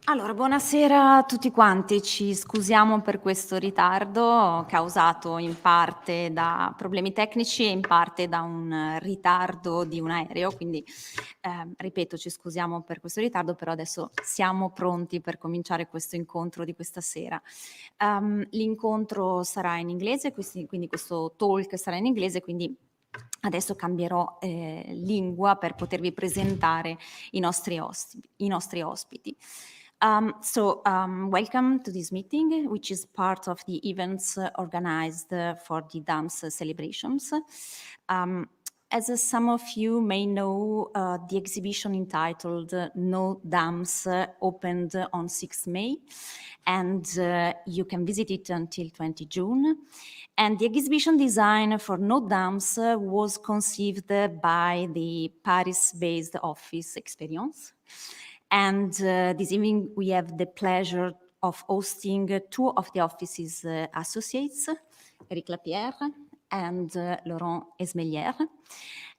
Allora, buonasera a tutti quanti. Ci scusiamo per questo ritardo causato in parte da problemi tecnici e in parte da un ritardo di un aereo, quindi ripeto, ci scusiamo per questo ritardo, però adesso siamo pronti per cominciare questo incontro di questa sera. L'incontro sarà in inglese, quindi questo talk sarà in inglese, quindi adesso cambierò lingua per potervi presentare i nostri ospiti. Welcome to this meeting, which is part of the events organized for the dance celebrations. As some of you may know, the exhibition entitled No Dams opened on 6th May, and you can visit it until 20 June. And the exhibition design for No Dams was conceived by the Paris-based office Experience. And this evening we have the pleasure of hosting two of the office's associates, Éric Lapierre and Laurent Esmilaire.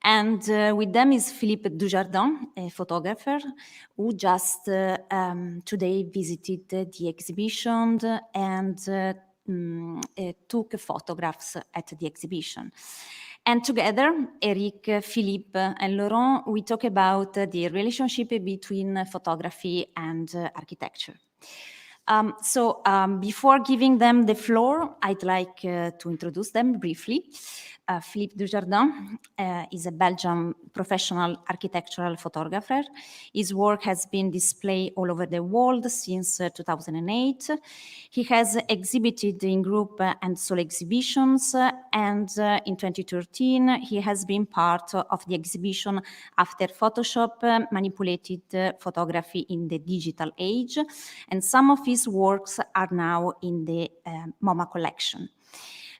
And with them is Filip Dujardin, a photographer, who just today visited the exhibition and took photographs at the exhibition. And together, Éric, Filip, and Laurent, we talk about the relationship between photography and architecture. Before giving them the floor, I'd like to introduce them briefly. Philippe Dujardin is a Belgian professional architectural photographer. His work has been displayed all over the world since 2008. He has exhibited in group and solo exhibitions, and in 2013 he has been part of the exhibition After Photoshop, Manipulated Photography in the Digital Age, and some of his works are now in the MoMA collection.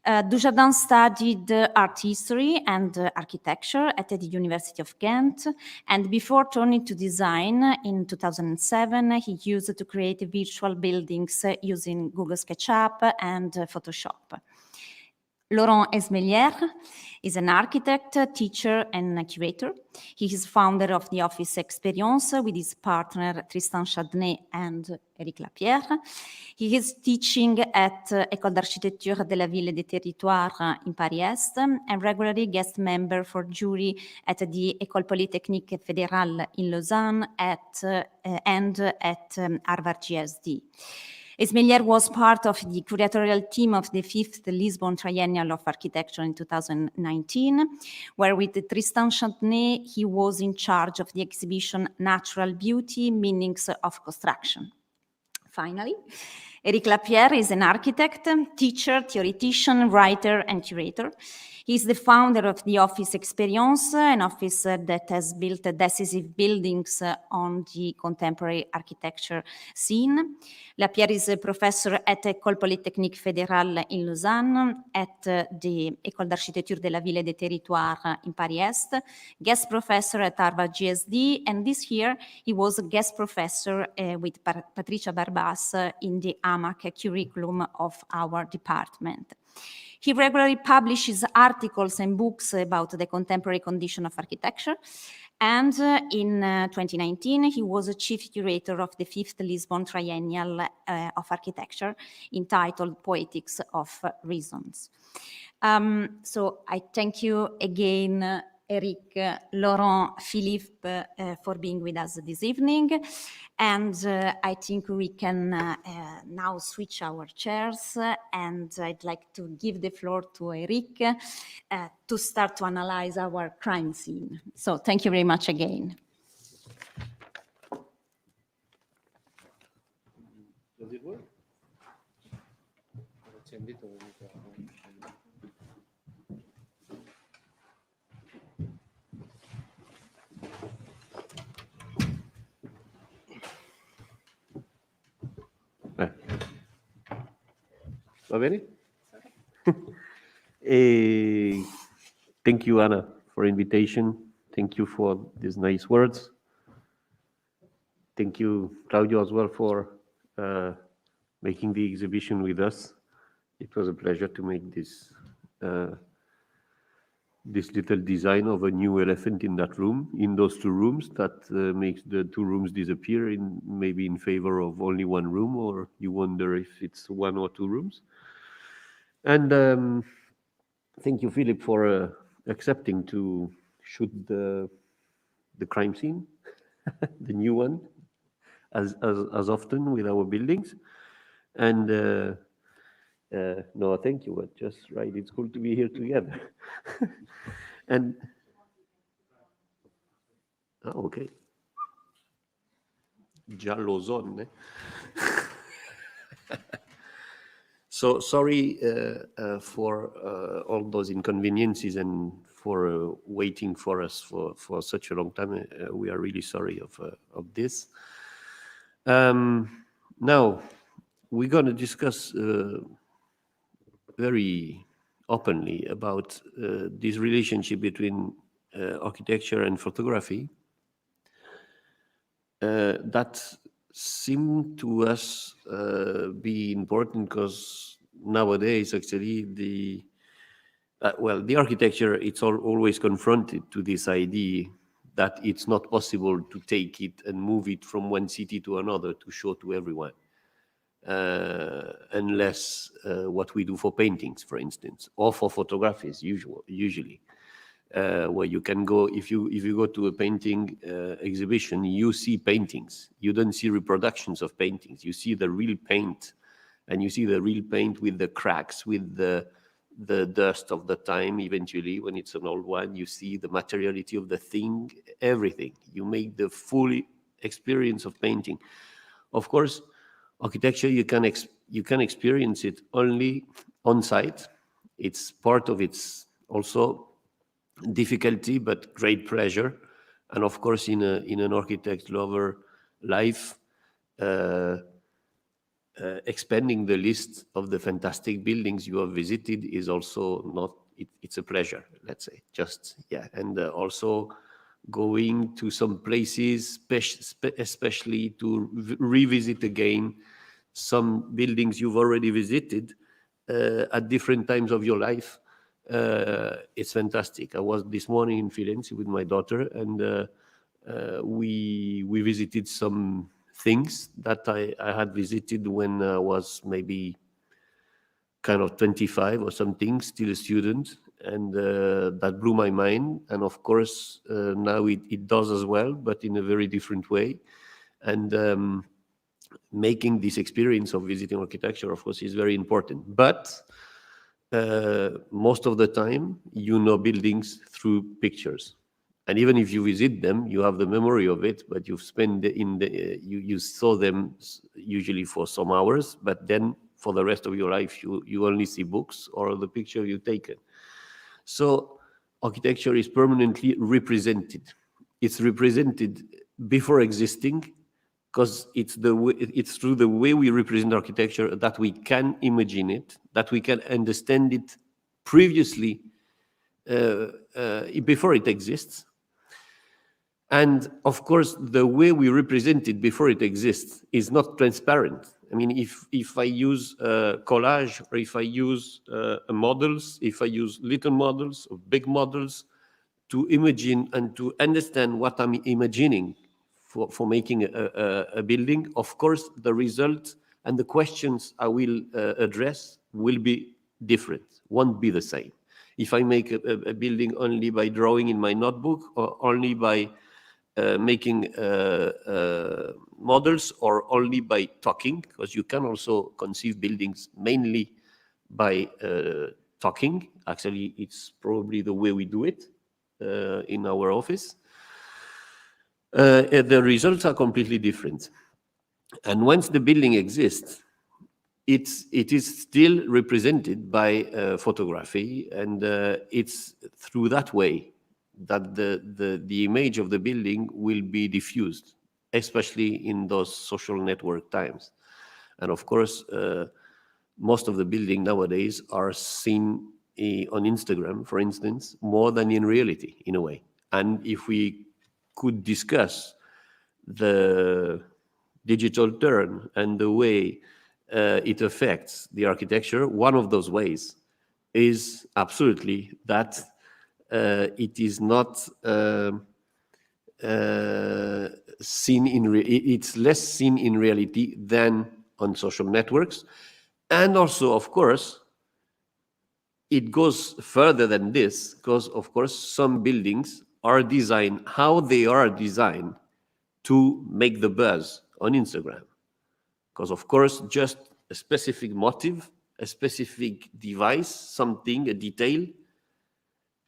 Dujardin studied art history and architecture at the University of Ghent, and before turning to design in 2007, he used to create virtual buildings using Google SketchUp and Photoshop. Laurent Esmilaire is an architect, teacher, and curator. He is founder of the office Experience with his partner Tristan Chardonnay and Éric Lapierre. He is teaching at École d'Architecture de la Ville et des Territoires in Paris-Est and regularly guest member for jury at the École Polytechnique Fédérale in Lausanne and at Harvard GSD. Esmilaire was part of the curatorial team of the 5th Lisbon Triennial of Architecture in 2019, where with Tristan Chardonnay, he was in charge of the exhibition Natural Beauty, Meanings of Construction. Finally, Éric Lapierre is an architect, teacher, theoretician, writer, and curator. He's the founder of the Office Experience, an office that has built decisive buildings on the contemporary architecture scene. Lapierre is a professor at École Polytechnique Fédérale in Lausanne, at the École d'Architecture de la Ville et des Territoires in Paris-Est, guest professor at Harvard GSD, and this year he was a guest professor with Patricia Barbas in the AMAC curriculum of our department. He regularly publishes articles and books about the contemporary condition of architecture. And in 2019, he was a chief curator of the 5th Lisbon Triennial of Architecture, entitled Poetics of Reasons. So I thank you again, Éric, Laurent, Philippe, for being with us this evening. And I think we can now switch our chairs, and I'd like to give the floor to Éric to start to analyze our crime scene. So thank you very much again. Does it work? Va bene? Thank you, Anna, for invitation. Thank you for these nice words. Thank you, Claudio, as well, for making the exhibition with us. It was a pleasure to make this this little design of a new elephant in that room, in those two rooms, that makes the two rooms disappear in maybe in favor of only one room, or you wonder if it's one or two rooms. And thank you, Philip, for accepting to shoot the crime scene, the new one, as often with our buildings. And no, thank you, but just right. It's cool to be here together. And okay. Giallo zone. So sorry for all those inconveniences and for waiting for us for such a long time. We are really sorry of this. Now, we're going to discuss very openly about this relationship between architecture and photography that seem to us be important, because nowadays actually the architecture, it's always confronted to this idea that it's not possible to take it and move it from one city to another to show to everyone, unless what we do for paintings, for instance, or for photographies usually. Where you can go, if you go to a painting exhibition, you see paintings. You don't see reproductions of paintings. You see the real paint, and you see the real paint with the cracks, with the dust of the time. Eventually, when it's an old one, you see the materiality of the thing, everything. You make the full experience of painting. Of course, architecture, you can experience it only on site. It's part of its also difficulty, but great pleasure. And of course, in an architect lover life, expanding the list of the fantastic buildings you have visited is also not, it's a pleasure, let's say, and also going to some places, especially to revisit again some buildings you've already visited at different times of your life. It's fantastic. I was this morning in Firenze with my daughter, and we visited some things that I had visited when I was maybe kind of 25 or something, still a student, and that blew my mind. And of course, now it does as well, but in a very different way. And making this experience of visiting architecture, of course, is very important. But most of the time, you know buildings through pictures. And even if you visit them, you have the memory of it, but you've spent you saw them usually for some hours, but then for the rest of your life, you only see books or the picture you've taken. So architecture is permanently represented. It's represented before existing, because it's through the way we represent architecture that we can imagine it, that we can understand it previously, before it exists. And of course, the way we represent it before it exists is not transparent. I mean, if I use collage, or if I use models, if I use little models or big models to imagine and to understand what I'm imagining for making a building, of course, the result and the questions I will address will be different, won't be the same. If I make a building only by drawing in my notebook, or only by making models, or only by talking, because you can also conceive buildings mainly by talking. Actually, it's probably the way we do it in our office. The results are completely different. And once the building exists, it is still represented by photography, and it's through that way that the image of the building will be diffused, especially in those social network times. And of course, most of the buildings nowadays are seen on Instagram, for instance, more than in reality, in a way. And if we could discuss the digital turn and the way it affects the architecture, one of those ways is absolutely that it is not seen in. It's less seen in reality than on social networks, and also, of course, it goes further than this, because, of course, some buildings are designed how they are designed to make the buzz on Instagram. Because, of course, just a specific motive, a specific device, something, a detail,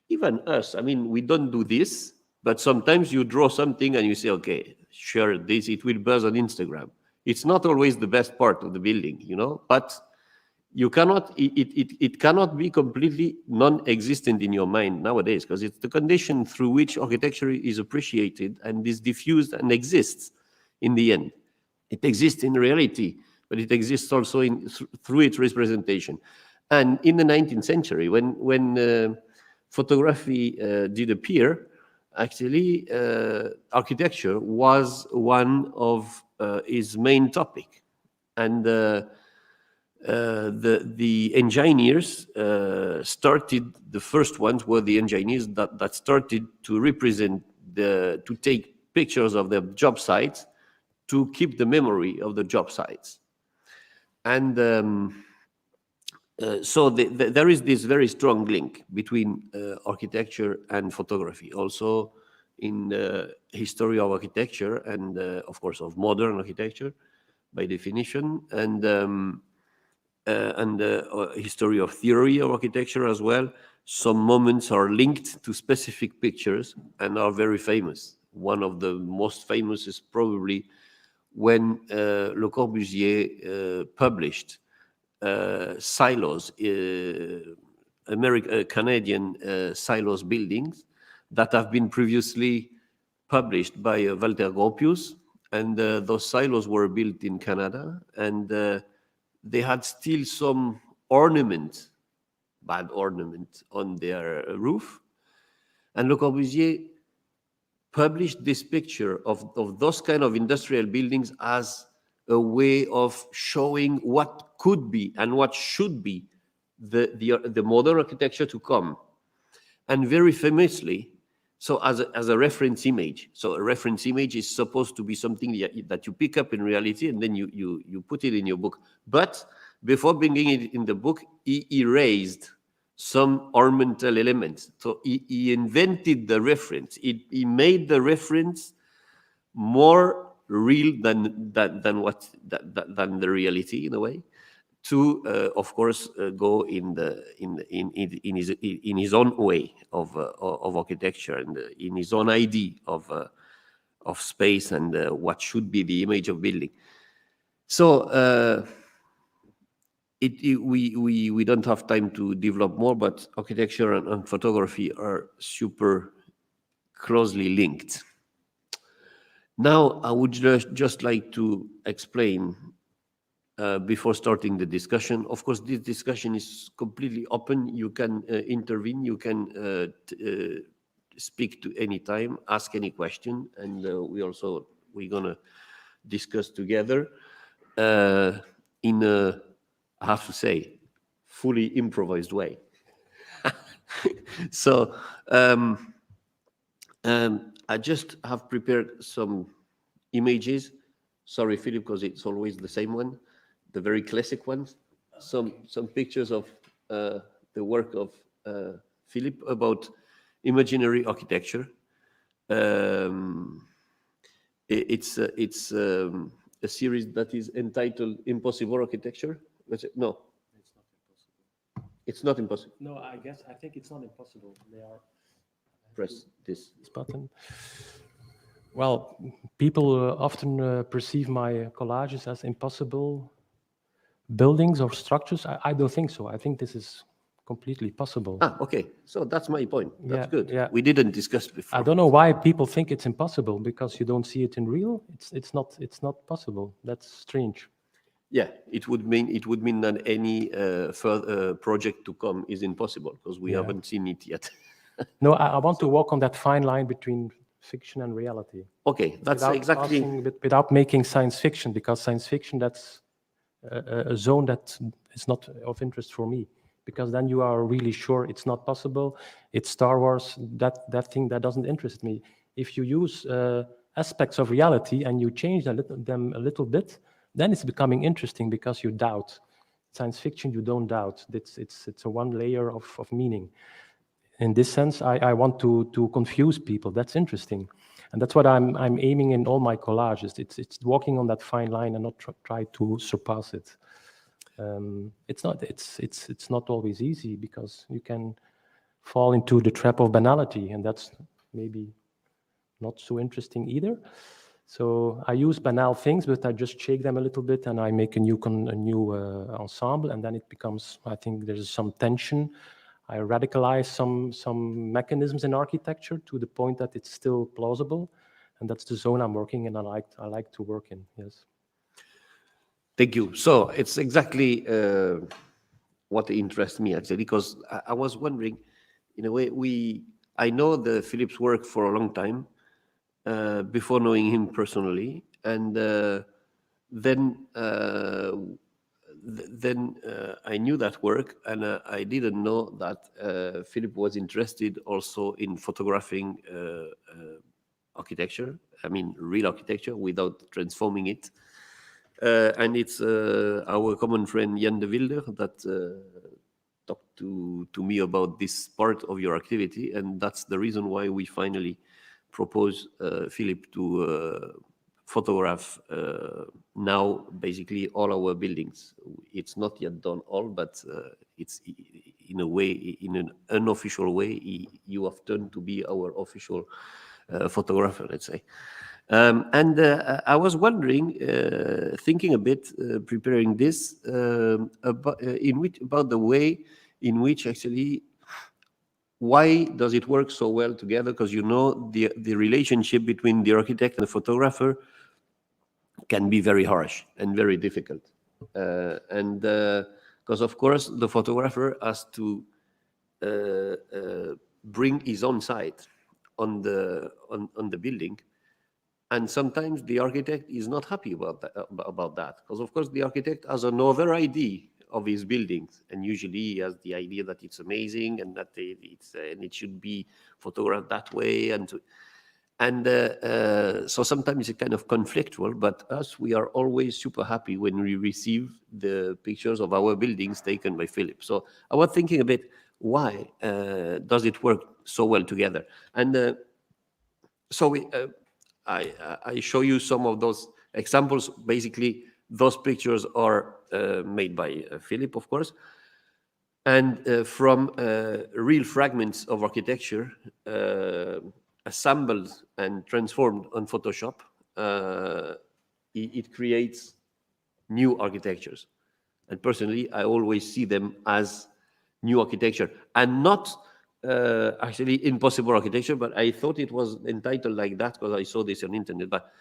even us, I mean, we don't do this, but sometimes you draw something and you say, okay, sure, it will buzz on Instagram. It's not always the best part of the building, you know, but you cannot, it cannot be completely non-existent in your mind nowadays, because it's the condition through which architecture is appreciated and is diffused and exists in the end. It exists in reality, but it exists also through its representation. And in the 19th century, when photography did appear, actually, architecture was one of his main topic. And the engineers started, the first ones were the engineers that started to represent, to take pictures of their job sites, to keep the memory of the job sites. And so there is this very strong link between architecture and photography, also in the history of architecture and, of course, of modern architecture, by definition, and history of theory of architecture as well. Some moments are linked to specific pictures and are very famous. One of the most famous is probably when Le Corbusier published silos, Canadian silos buildings that have been previously published by Walter Gropius, and those silos were built in Canada, and they had still some ornament, bad ornament, on their roof, and Le Corbusier published this picture of those kind of industrial buildings as a way of showing what could be and what should be the modern architecture to come. And very famously, so as a reference image. So a reference image is supposed to be something that you pick up in reality and then you put it in your book. But before bringing it in the book, he erased some ornamental elements. So he invented the reference. He made the reference more real than the reality, in a way, to of course go in his own way of architecture and in his own idea of space and what should be the image of building. So we don't have time to develop more, but architecture and photography are super closely linked. Now, I would just like to explain before starting the discussion. Of course, this discussion is completely open. You can intervene. You can speak to any time, ask any question, and we're gonna discuss together in a, I have to say, fully improvised way. So I just have prepared some images. Sorry, Philip, because it's always the same one, the very classic ones. Some pictures of the work of Philip about imaginary architecture. It's a series that is entitled Impossible Architecture. No. It's not impossible. No, I think it's not impossible. They are. Press this button. Well, people often perceive my collages as impossible buildings or structures. I don't think so. I think this is completely possible. Okay. So that's my point. That's good. Yeah. We didn't discuss before. I don't know why people think it's impossible, because you don't see it in real. It's not possible. That's strange. Yeah, it would mean that any further project to come is impossible, because we haven't seen it yet. No, I want to walk on that fine line between fiction and reality. Okay, that's exactly. Without making science fiction, because science fiction, that's a zone that is not of interest for me. because then you are really sure it's not possible. It's Star Wars, that thing that doesn't interest me. If you use aspects of reality and you change them a little bit, then it's becoming interesting because you doubt. Science fiction, you don't doubt. It's a one layer of meaning. In this sense, I want to confuse people. That's interesting, and that's what I'm aiming in all my collages. It's walking on that fine line and not try to surpass it. It's not always easy because you can fall into the trap of banality, and that's maybe not so interesting either. So I use banal things, but I just shake them a little bit and I make a new ensemble, and then it becomes, I think there's some tension. I radicalize some mechanisms in architecture to the point that it's still plausible, and that's the zone I'm working in. I like to work in. Yes. Thank you. So it's exactly what interests me actually, because I was wondering, in a way, I know the Filip's work for a long time before knowing him personally, and then I knew that work, and I didn't know that Filip was interested also in photographing architecture. I mean, real architecture without transforming it. And it's our common friend Jan de Wilder that talked to me about this part of your activity, and that's the reason why we finally propose Filip to photograph now basically all our buildings. It's not yet done all, but it's in a way, in an unofficial way, you have turned to be our official photographer, let's say. And I was wondering, thinking a bit, preparing this, about the way in which actually, why does it work so well together? Because you know the relationship between the architect and the photographer can be very harsh and very difficult, and because of course the photographer has to bring his own side on the building. And sometimes the architect is not happy about that, because of course the architect has another idea of his buildings, and usually he has the idea that it's amazing and that it should be photographed that way, so sometimes it's kind of conflictual. But us, we are always super happy when we receive the pictures of our buildings taken by Filip. So I was thinking a bit, why does it work so well together? And so I show you some of those examples. Basically, those pictures are made by Filip, of course, and from real fragments of architecture assembled and transformed on Photoshop. It creates new architectures. And personally, I always see them as new architecture and not actually impossible architecture, but I thought it was entitled like that because I saw this on internet. But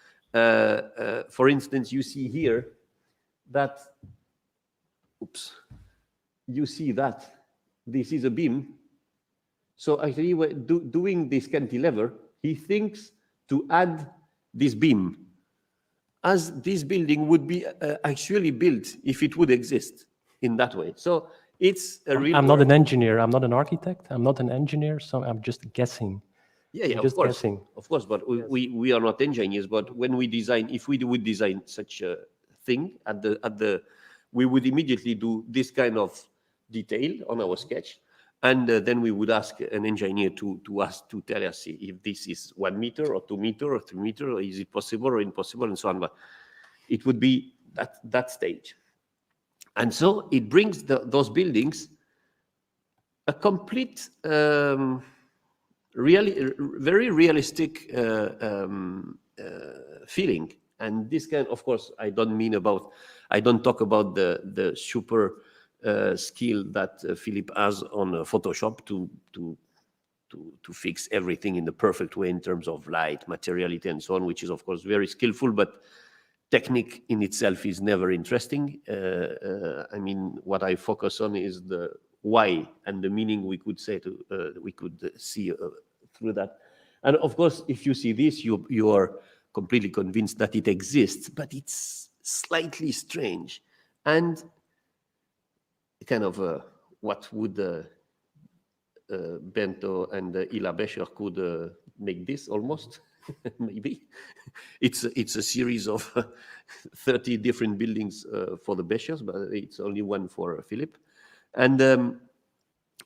for instance, you see here that, you see that this is a beam. So actually, doing this cantilever, he thinks to add this beam, as this building would be actually built if it would exist in that way. So it's a real. I'm not an engineer. I'm not an architect. I'm not an engineer. So I'm just guessing. Yeah, of course. Guessing. Of course, but we are not engineers. But when we design, if we would design such a thing we would immediately do this kind of detail on our sketch, and then we would ask an engineer to tell us if this is 1 meter or 2 meter or 3 meter, or is it possible or impossible, and so on. But it would be that stage. And so it brings those buildings a complete, really very realistic feeling. And this kind, of course, I don't talk about the super skill that Filip has on Photoshop to fix everything in the perfect way in terms of light, materiality, and so on, which is of course very skillful, but technique in itself is never interesting. I mean, what I focus on is the why and the meaning we could see through that. And of course, if you see this, you are completely convinced that it exists, but it's slightly strange and kind of what would Bento and Ila Becher could make this almost, maybe. It's a series of 30 different buildings for the Bechers, but it's only one for Filip. And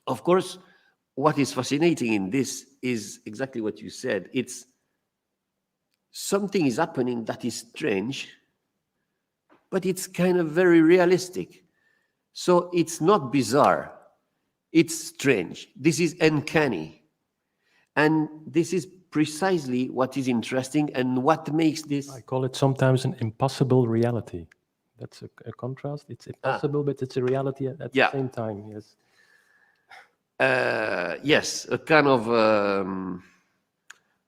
of course, what is fascinating in this is exactly what you said. It's something is happening that is strange, but it's kind of very realistic. So it's not bizarre. It's strange. This is uncanny. And this is precisely what is interesting and what makes this... I call it sometimes an impossible reality. That's a contrast. It's impossible, but it's a reality at the same time, yes. Yes, a kind of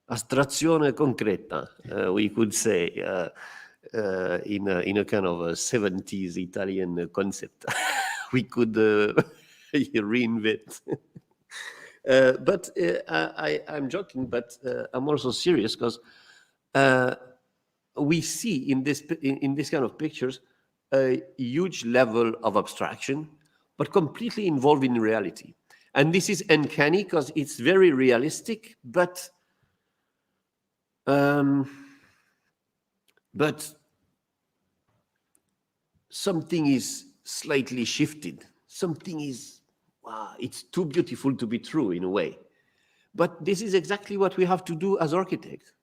astrazione concreta, we could say, in a kind of a 70s Italian concept. We could reinvent. But I'm joking, but I'm also serious, because we see in this kind of pictures a huge level of abstraction, but completely involved in reality. And this is uncanny because it's very realistic, but something is slightly shifted. Something is, wow, it's too beautiful to be true in a way. But this is exactly what we have to do as architects.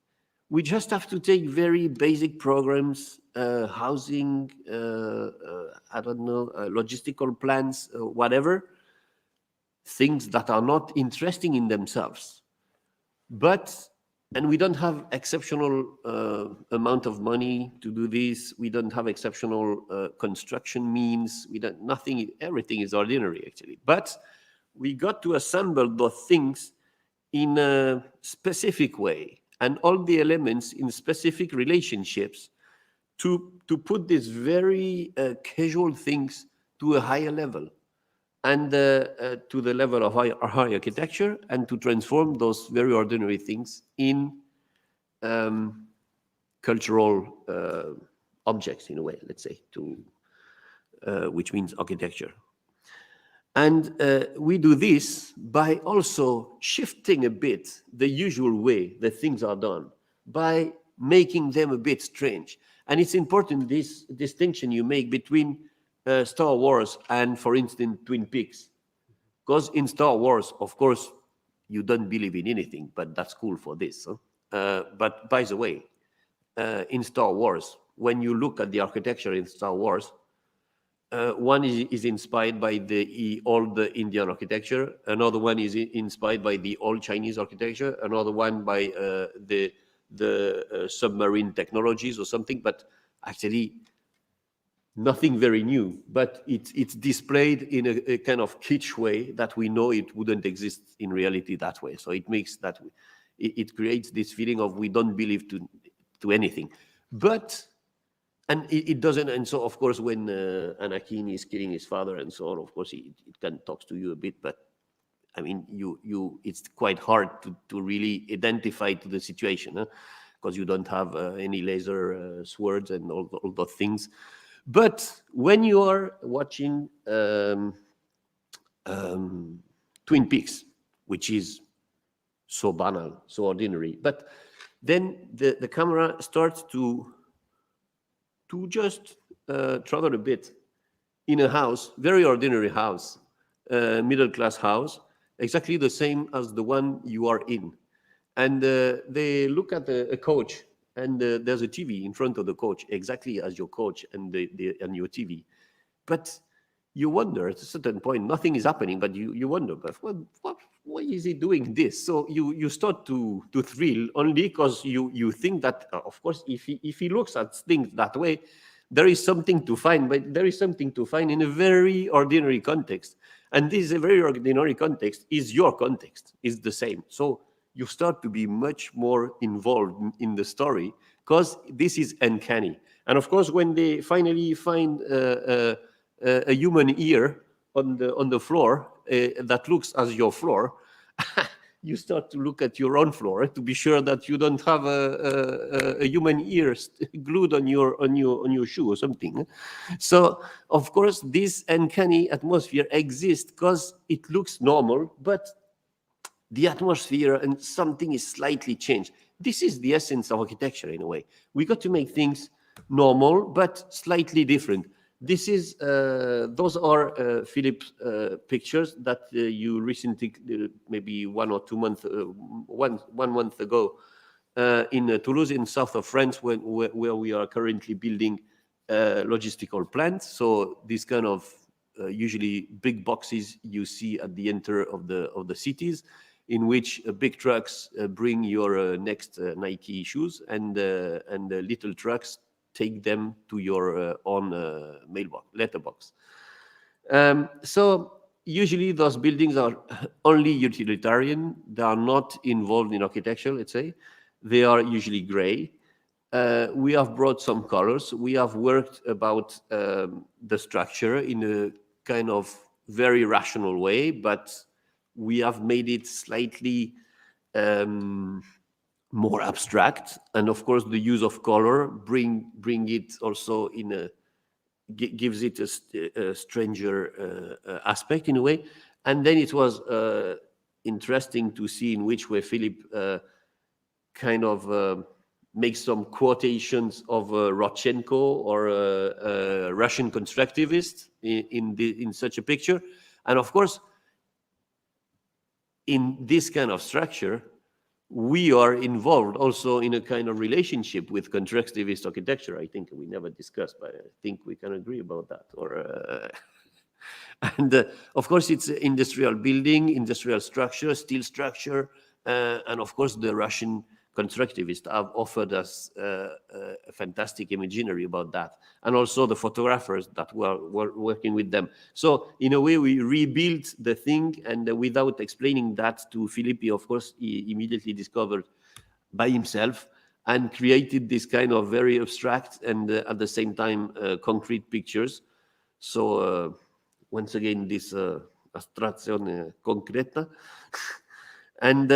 We just have to take very basic programs, housing, I don't know, logistical plans, whatever, things that are not interesting in themselves. And we don't have exceptional amount of money to do this. We don't have exceptional construction means. Everything is ordinary, actually. But we got to assemble those things in a specific way, and all the elements in specific relationships to put these very casual things to a higher level, and to the level of high architecture, and to transform those very ordinary things in cultural objects, in a way, let's say, which means architecture. And we do this by also shifting a bit the usual way that things are done, by making them a bit strange. And it's important, this distinction you make between Star Wars and, for instance, Twin Peaks. Because in Star Wars, of course, you don't believe in anything, but that's cool for this. Huh? But by the way, in Star Wars, when you look at the architecture in Star Wars, one is inspired by the old Indian architecture. Another one is inspired by the old Chinese architecture. Another one by the submarine technologies or something. But actually, nothing very new. But it's displayed in a kind of kitsch way that we know it wouldn't exist in reality that way. So it makes that it creates this feeling of we don't believe to anything. But and it doesn't, and so of course when Anakin is killing his father and so on, of course it can talk to you a bit, but I mean it's quite hard to really identify to the situation, because you don't have any laser swords and all those things. But when you are watching Twin Peaks, which is so banal, so ordinary, but then the camera starts to just travel a bit in a house, very ordinary house, middle-class house, exactly the same as the one you are in. And they look at a coach, and there's a TV in front of the coach, exactly as your coach and your TV. But you wonder, at a certain point, nothing is happening, but you wonder, but why is he doing this? So you start to thrill only because you think that, of course, if he looks at things that way, there is something to find, but there is something to find in a very ordinary context. And this is a very ordinary context, is your context, is the same. So you start to be much more involved in the story because this is uncanny. And of course, when they finally find a human ear on the floor that looks as your floor, you start to look at your own floor to be sure that you don't have a human ear glued on your shoe or something. So of course this uncanny atmosphere exists because it looks normal, but the atmosphere and something is slightly changed. This is the essence of architecture in a way. We got to make things normal but slightly different. This is those are Filip's pictures that you recently, maybe 1 or 2 months, one month ago, in Toulouse, in south of France, where we are currently building logistical plants. So these kind of usually big boxes you see at the enter of the cities, in which big trucks bring your next Nike shoes, and little trucks take them to your own mailbox, letterbox. So usually those buildings are only utilitarian. They are not involved in architecture, let's say. They are usually gray. We have brought some colors. We have worked about the structure in a kind of very rational way, but we have made it slightly more abstract, and of course the use of color bring it also in a gives it a stranger aspect in a way. And then it was interesting to see in which way Filip kind of makes some quotations of Rodchenko or a Russian constructivist in such a picture. And of course, in this kind of structure, we are involved also in a kind of relationship with constructivist architecture. I think we never discussed, but I think we can agree about that. Or and of course, it's industrial building, industrial structure, steel structure, and of course, the Russian constructivists have offered us a fantastic imaginary about that, and also the photographers that were working with them. So in a way, we rebuilt the thing, and without explaining that to Filip, of course, he immediately discovered by himself and created this kind of very abstract and at the same time concrete pictures. So once again, this astrazione concreta. And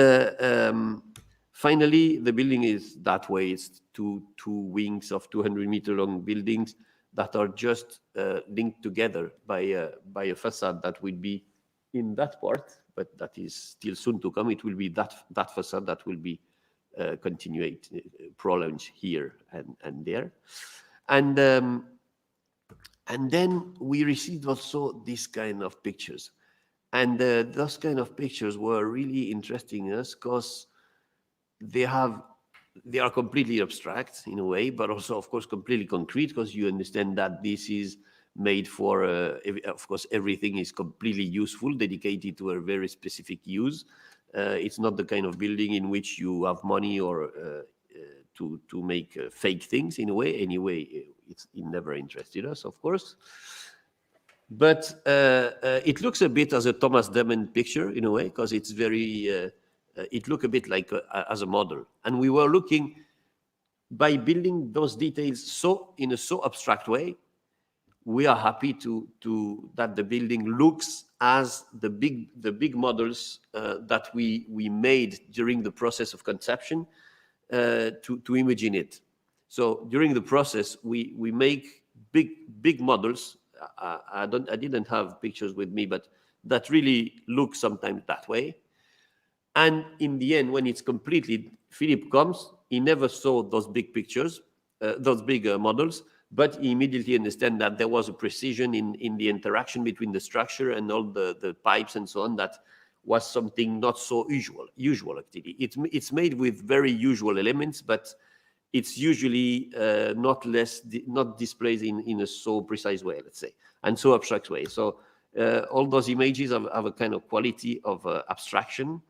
finally, the building is that way. It's two wings of 200-meter long buildings that are just linked together by a facade that will be in that part, but that is still soon to come. It will be that facade that will be prolonged here and there. And then we received also this kind of pictures. And those kind of pictures were really interesting to us because they are completely abstract in a way, but also, of course, completely concrete, because you understand that this is made for, of course, everything is completely useful, dedicated to a very specific use. It's not the kind of building in which you have money or to make fake things in a way. Anyway, it never interested us, of course. But it looks a bit as a Thomas Demon picture in a way, because it's very... it looked a bit like as a model. And we were looking, by building those details in a so abstract way, we are happy that the building looks as the big models that we made during the process of conception to imagine it. So during the process, we make big models. I didn't have pictures with me, but that really look sometimes that way. And in the end, when it's completed, Filip comes. He never saw those big pictures, those big models, but he immediately understands that there was a precision in the interaction between the structure and all the pipes and so on that was something not so usual actually. It's made with very usual elements, but it's usually not displayed in a so precise way, let's say, and so abstract way. So all those images have a kind of quality of abstraction,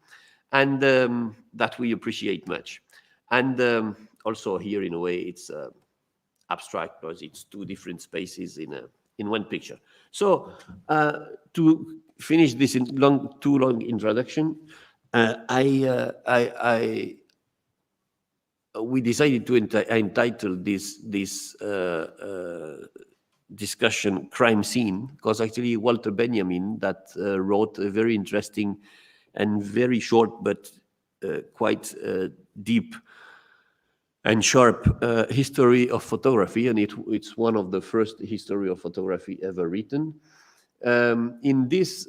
and that we appreciate much. And also here, in a way, it's abstract because it's two different spaces in one picture. So to finish this too long introduction, we decided to entitle this discussion "Crime Scene," because actually Walter Benjamin that wrote a very interesting and very short, but quite deep and sharp history of photography, and it's one of the first history of photography ever written. In this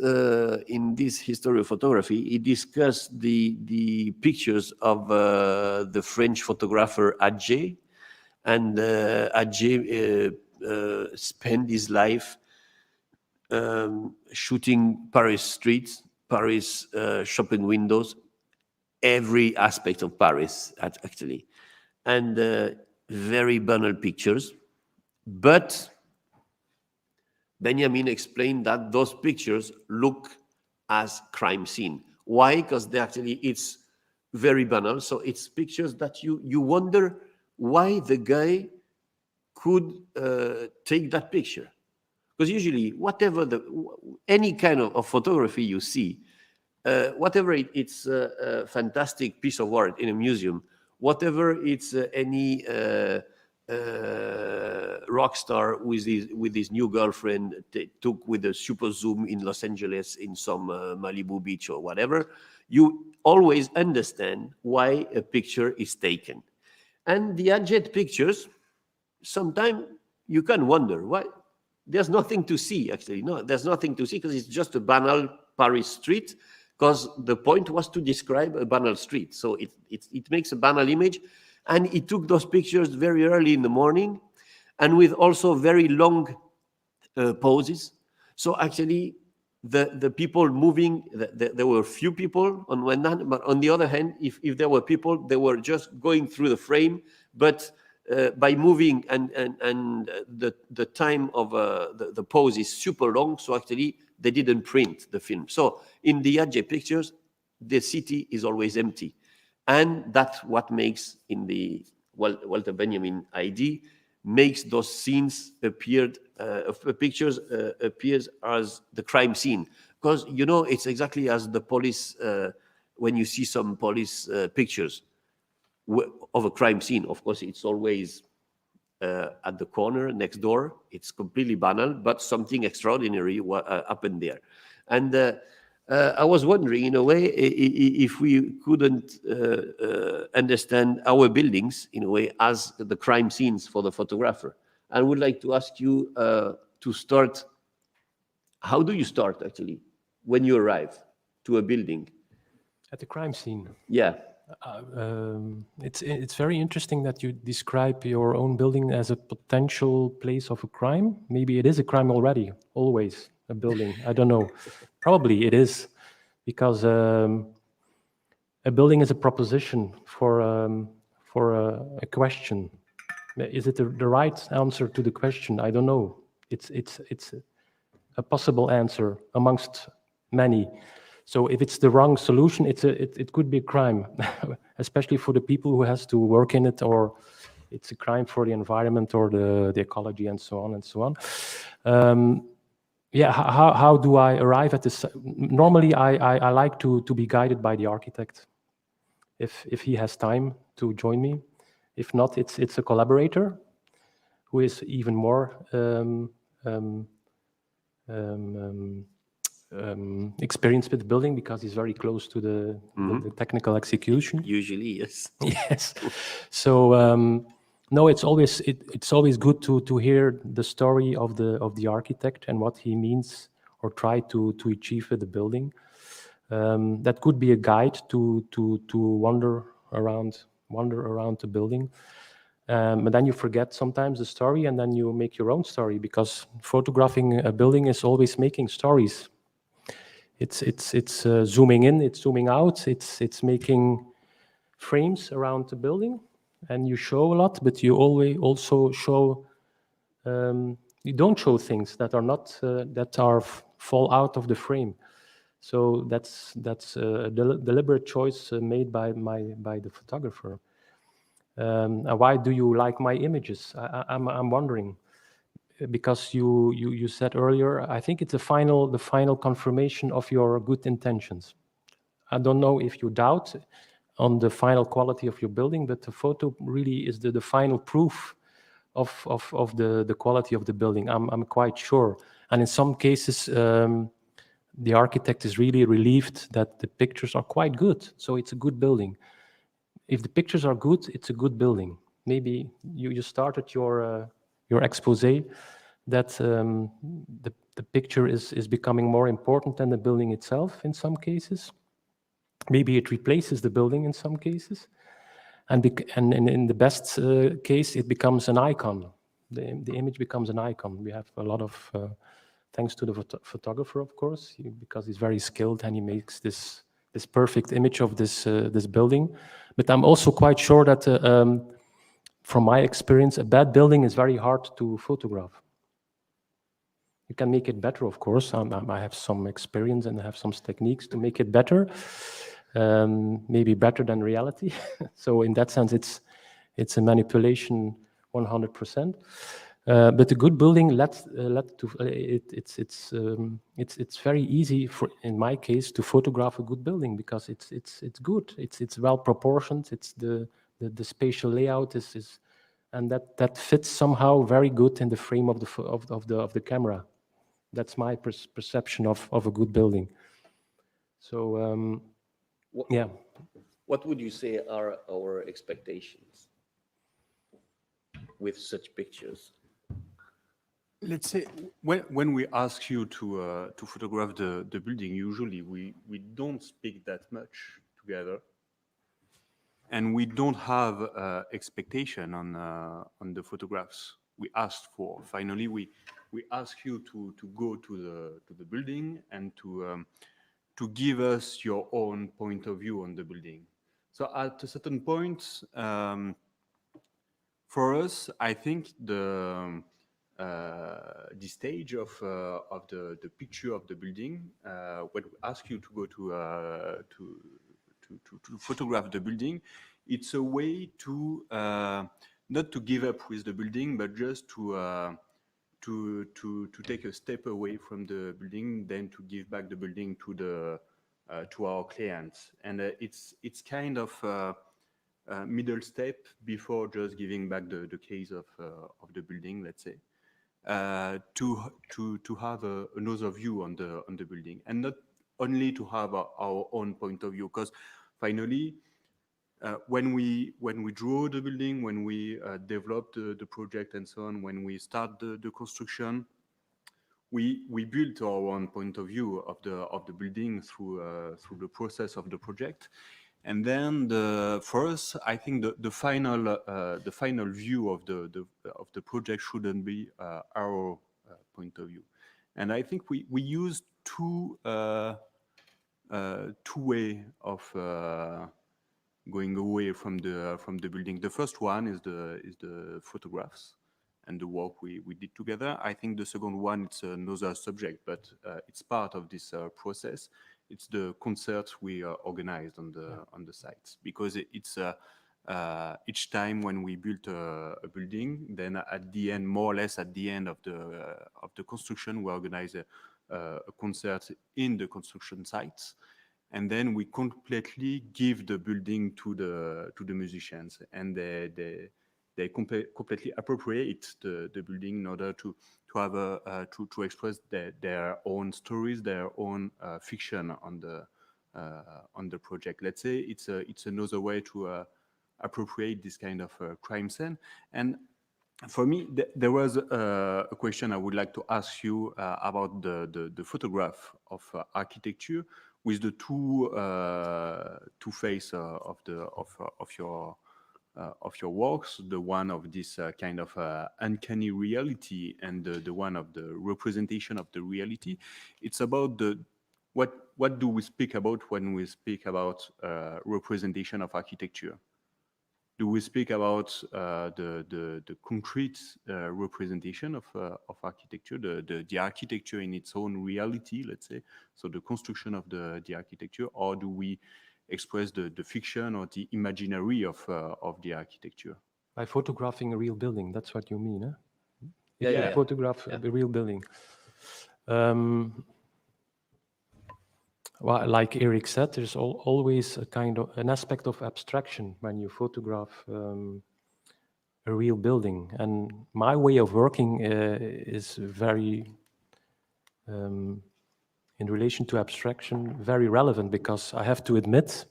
history of photography, he discussed the pictures of the French photographer Adjé, and Adjé spent his life shooting Paris streets, Paris shopping windows, every aspect of Paris actually, and very banal pictures. But Benjamin explained that those pictures look as crime scene. Why? Because it's very banal. So it's pictures that you wonder why the guy could take that picture. Because usually, whatever any kind of photography you see, whatever it's a fantastic piece of art in a museum, whatever it's any rock star with his new girlfriend took with a super zoom in Los Angeles in some Malibu beach or whatever, you always understand why a picture is taken. And the Adjé pictures, sometimes you can wonder why. There's nothing to see, actually. No, there's nothing to see because it's just a banal Paris street, because the point was to describe a banal street. So it makes a banal image. And he took those pictures very early in the morning and with also very long poses. So actually, the people moving, there were few people on one hand, but on the other hand, if there were people, they were just going through the frame, but by moving and the time of the pose is super long, so actually they didn't print the film. So in the Adjé pictures, the city is always empty. And that's what makes in the Walter Benjamin ID, makes those scenes pictures appears as the crime scene. Because, it's exactly as the police, when you see some police pictures of a crime scene, of course, it's always at the corner next door. It's completely banal, but something extraordinary happened there. And I was wondering, in a way, if we couldn't understand our buildings, in a way, as the crime scenes for the photographer. I would like to ask you to start. How do you start, actually, when you arrive to a building? At the crime scene? Yeah. It's very interesting that you describe your own building as a potential place of a crime. Maybe it is a crime already, always, a building. I don't know. Probably it is, because a building is a proposition for a question. Is it the right answer to the question? I don't know. It's a possible answer amongst many. So if it's the wrong solution, it could be a crime, especially for the people who has to work in it, or it's a crime for the environment or the ecology and so on and so on. How do I arrive at this? Normally, I like to be guided by the architect, if he has time to join me. If not, it's a collaborator who is even more experienced with building, because he's very close to the technical execution. Usually, yes. Yes. So no, it's always good to hear the story of the architect and what he means or try to achieve with the building. That could be a guide to wander around the building. But then you forget sometimes the story, and then you make your own story, because photographing a building is always making stories. It's zooming in, it's zooming out, it's making frames around the building, and you show a lot, but you always also show. You don't show things that are not fall out of the frame. So that's a deliberate choice made by the photographer. And why do you like my images? I'm wondering, because you said earlier, I think it's the final confirmation of your good intentions. I don't know if you doubt on the final quality of your building, but the photo really is the final proof of the quality of the building. I'm quite sure. And in some cases, the architect is really relieved that the pictures are quite good. So it's a good building. If the pictures are good, it's a good building. Maybe you started your expose that the picture is becoming more important than the building itself in some cases. Maybe it replaces the building in some cases. And in the best case, it becomes an icon. The image becomes an icon. We have a lot of, thanks to the photographer, of course, because he's very skilled and he makes this perfect image of this building. But I'm also quite sure that, from my experience, a bad building is very hard to photograph. You can make it better, of course. I have some experience and I have some techniques to make it better. Maybe better than reality. So in that sense, it's a manipulation 100%. But a good building it's very easy in my case to photograph a good building because it's good. It's well proportioned. It's the spatial layout is and that fits somehow very good in the frame of the camera. That's my perception of a good building. So. Yeah. What would you say are our expectations with such pictures? Let's say when we ask you to photograph the building, usually we don't speak that much together, and we don't have expectation on the photographs we asked for. Finally, we ask you to go to the building and to give us your own point of view on the building. So at a certain point, for us, I think the stage of the picture of the building, when we ask you to go to photograph the building, it's a way to not to give up with the building, but just to take a step away from the building, then to give back the building to our clients, and it's kind of a middle step before just giving back the case of the building, let's say, to have another view on the building, and not only to have our own point of view, because finally. When we draw the building, when we develop the project and so on, when we start the construction, we build our own point of view of the building through the process of the project, and then for us, I think the final view of the project shouldn't be our point of view, and I think we use two way of going away from the building. The first one is the photographs and the work we did together. I think the second one, it's another subject, but it's part of this process. It's the concerts we organized on the sites, because it's each time when we built a building, then at the end, more or less at the end of the construction, we organize a concert in the construction sites. And then we completely give the building to the musicians, and they completely appropriate the building in order to have to express their own stories, their own fiction on the project. Let's say it's another way to appropriate this kind of crime scene. And for me, there was a question I would like to ask you about the photograph of architecture, with the two face of your works, the one of this kind of uncanny reality, and the one of the representation of the reality. It's about what do we speak about when we speak about representation of architecture? Do we speak about the concrete representation of architecture, the architecture in its own reality, let's say, so the construction of the architecture, or do we express the fiction or the imaginary of the architecture? By photographing a real building, that's what you mean, huh? Yeah. Photograph a real building. Well, like Éric said, there's always a kind of an aspect of abstraction when you photograph a real building. And my way of working is very in relation to abstraction, very relevant, because I have to admit,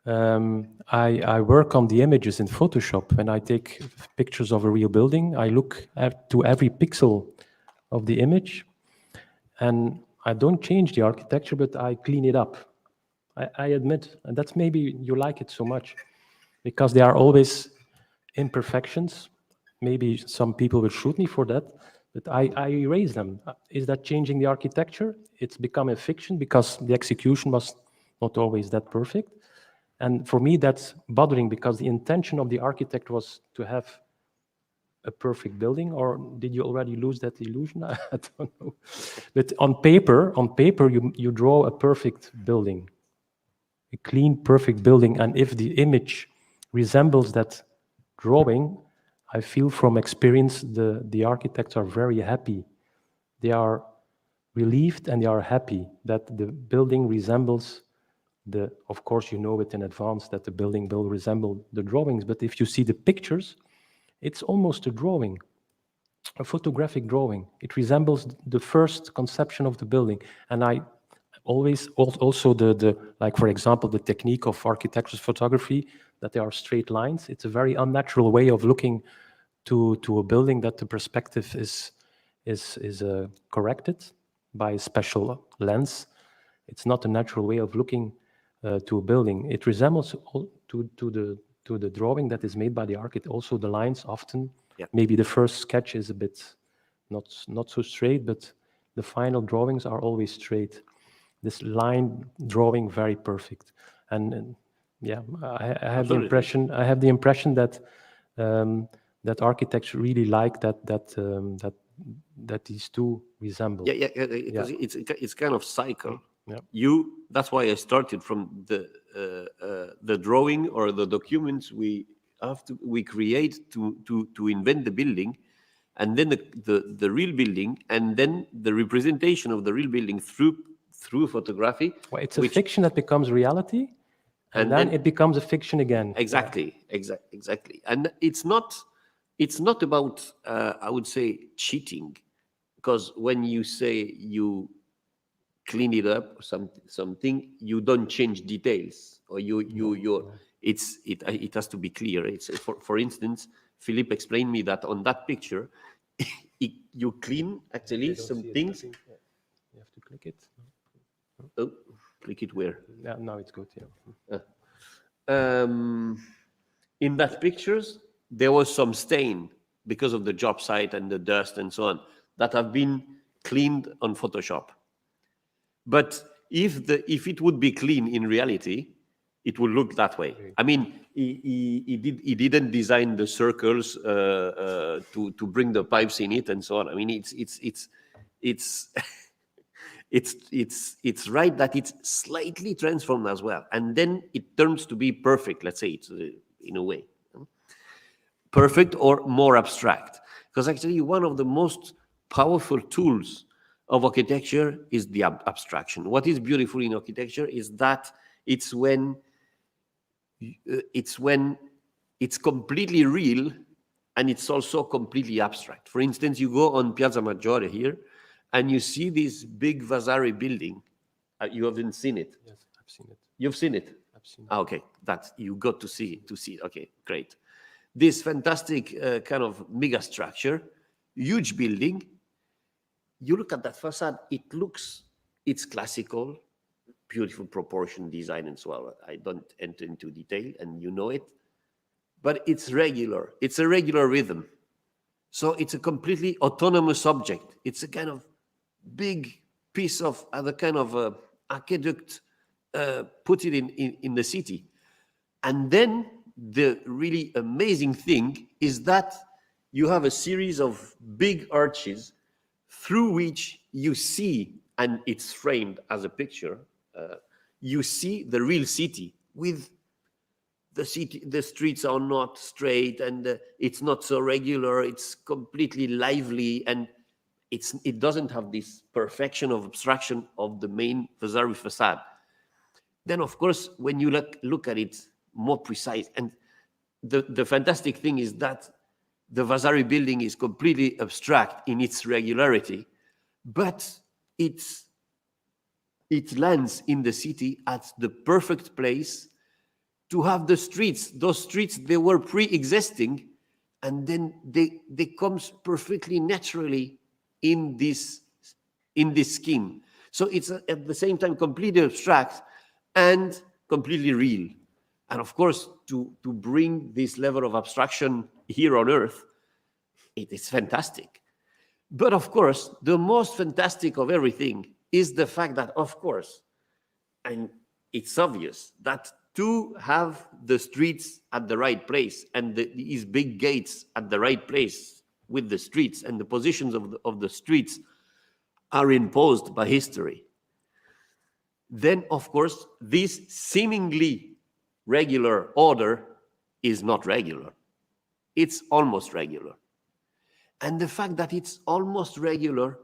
I work on the images in Photoshop. When I take pictures of a real building, I look to every pixel of the image, and I don't change the architecture, but I clean it up. I admit, and that's maybe you like it so much, because there are always imperfections. Maybe some people will shoot me for that, but I erase them. Is that changing the architecture? It's become a fiction because the execution was not always that perfect. And for me, that's bothering, because the intention of the architect was to have a perfect building. Or did you already lose that illusion? I don't know. But on paper, you draw a perfect building, a clean, perfect building. And if the image resembles that drawing, I feel from experience the architects are very happy. They are relieved and they are happy that the building resembles of course, you know it in advance that the building will resemble the drawings, but if you see the pictures, it's almost a drawing, a photographic drawing. It resembles the first conception of the building. And I always, also like for example, the technique of architectural photography, that there are straight lines. It's a very unnatural way of looking to a building, that the perspective is corrected by a special lens. It's not a natural way of looking to a building. It resembles to the drawing that is made by the architect. Also, the lines often, maybe the first sketch is a bit not so straight, but the final drawings are always straight. This line drawing, very perfect. And I have the impression. I have the impression that that architects really like that these two resemble. It's kind of cycle. Yeah. That's why I started from the drawing or the documents we create to invent the building, and then the real building, and then the representation of the real building through photography. Well, it's a fiction that becomes reality, and then it becomes a fiction again. Exactly. And it's not about I would say cheating, because when you say you clean it up or something, you don't change details, or it has to be clear. It's for instance, Filip explained me that on that picture, you clean actually some things. You have to click it. Oh, click it where? Yeah, now it's good. Yeah. In that pictures, there was some stain because of the job site and the dust and so on that have been cleaned on Photoshop. But if it would be clean in reality, it would look that way. I mean, he didn't design the circles to bring the pipes in it and so on. I mean, it's right that it's slightly transformed as well, and then it turns to be perfect. Let's say it's in a way perfect or more abstract, because actually one of the most powerful tools of architecture is the abstraction. What is beautiful in architecture is that it's when it's completely real and it's also completely abstract. For instance, you go on Piazza Maggiore here and you see this big Vasari building. You haven't seen it? Yes, I've seen it. You've seen it? I've seen it. Okay, you got to see it. Okay, great. This fantastic kind of mega structure, huge building. You look at that facade, it's classical, beautiful proportion, design, and so on. I don't enter into detail, and you know it, but it's regular. It's a regular rhythm. So it's a completely autonomous object. It's a kind of big piece of other kind of aqueduct, put it in the city. And then the really amazing thing is that you have a series of big arches through which you see, and it's framed as a picture, you see the real city. With the city, the streets are not straight, and it's not so regular. It's completely lively, and it doesn't have this perfection of abstraction of the main Vasari facade. Then, of course, when you look at it more precise, and the fantastic thing is that the Vasari building is completely abstract in its regularity, but it's it lands in the city at the perfect place to have the streets. Those streets, they were pre-existing, and then they comes perfectly naturally in this scheme. So it's at the same time completely abstract and completely real. And of course, to bring this level of abstraction here on Earth, it is fantastic. But of course, the most fantastic of everything is the fact that, of course, and it's obvious that to have the streets at the right place and these big gates at the right place with the streets and the positions of the streets are imposed by history, then, of course, this seemingly regular order is not regular. It's almost regular. And the fact that it's almost regular,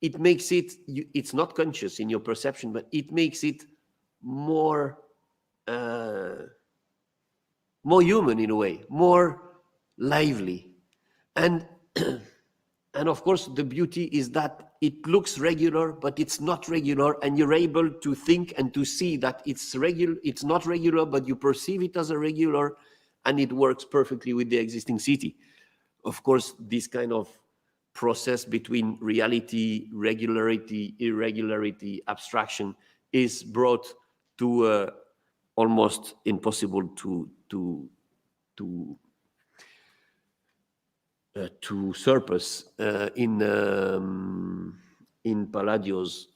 it makes it, it's not conscious in your perception, but it makes it more human in a way, more lively. And of course, the beauty is that it looks regular, but it's not regular, and you're able to think and to see that it's regular. It's not regular, but you perceive it as a regular, and it works perfectly with the existing city. Of course, this kind of process between reality, regularity, irregularity, abstraction is brought to almost impossible to surpass in Palladio's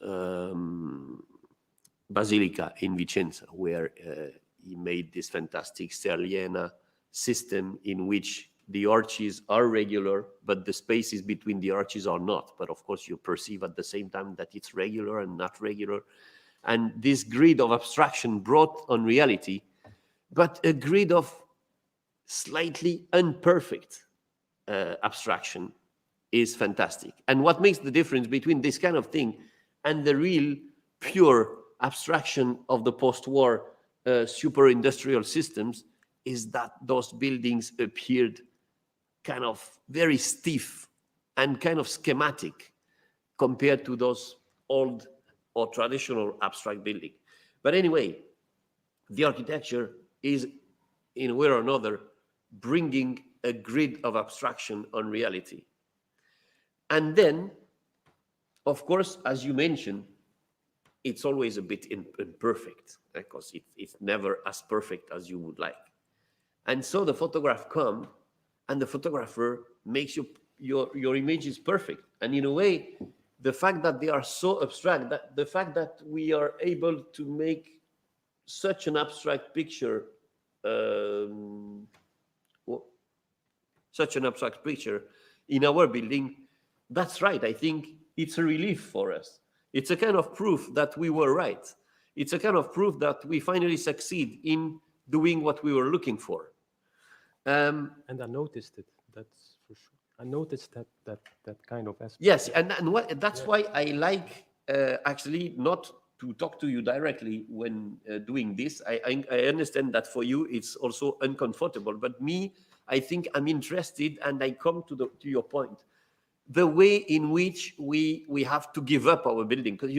Basilica in Vicenza, where he made this fantastic Sterliana system in which the arches are regular, but the spaces between the arches are not. But of course, you perceive at the same time that it's regular and not regular. And this grid of abstraction brought on reality, but a grid of slightly imperfect abstraction is fantastic. And what makes the difference between this kind of thing and the real pure abstraction of the post-war super-industrial systems is that those buildings appeared kind of very stiff and kind of schematic compared to those old or traditional abstract building. But anyway, the architecture is, in a way or another, bringing a grid of abstraction on reality. And then, of course, as you mentioned, it's always a bit imperfect because it's never as perfect as you would like. And so the photograph comes, and the photographer makes your images perfect. And in a way, the fact that they are so abstract, that the fact that we are able to make such an abstract picture, in our building, that's right. I think it's a relief for us. It's a kind of proof that we were right. It's a kind of proof that we finally succeed in doing what we were looking for. And I noticed it. That's for sure. I noticed that kind of aspect. Yes, and that's why I like actually not to talk to you directly when doing this. I understand that for you it's also uncomfortable, but me, I think I'm interested, and I come to your point. The way in which we have to give up our building, because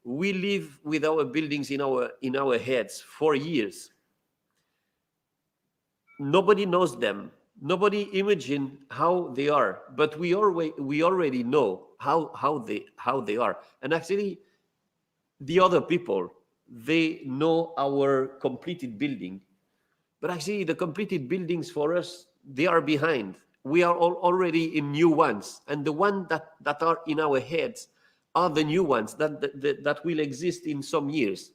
we live with our buildings in our heads for years. Nobody knows them. Nobody imagine how they are, but we already know how they are. And actually, the other people, they know our completed building, but actually the completed buildings for us, they are behind. We are already in new ones, and the ones that are in our heads are the new ones that will exist in some years.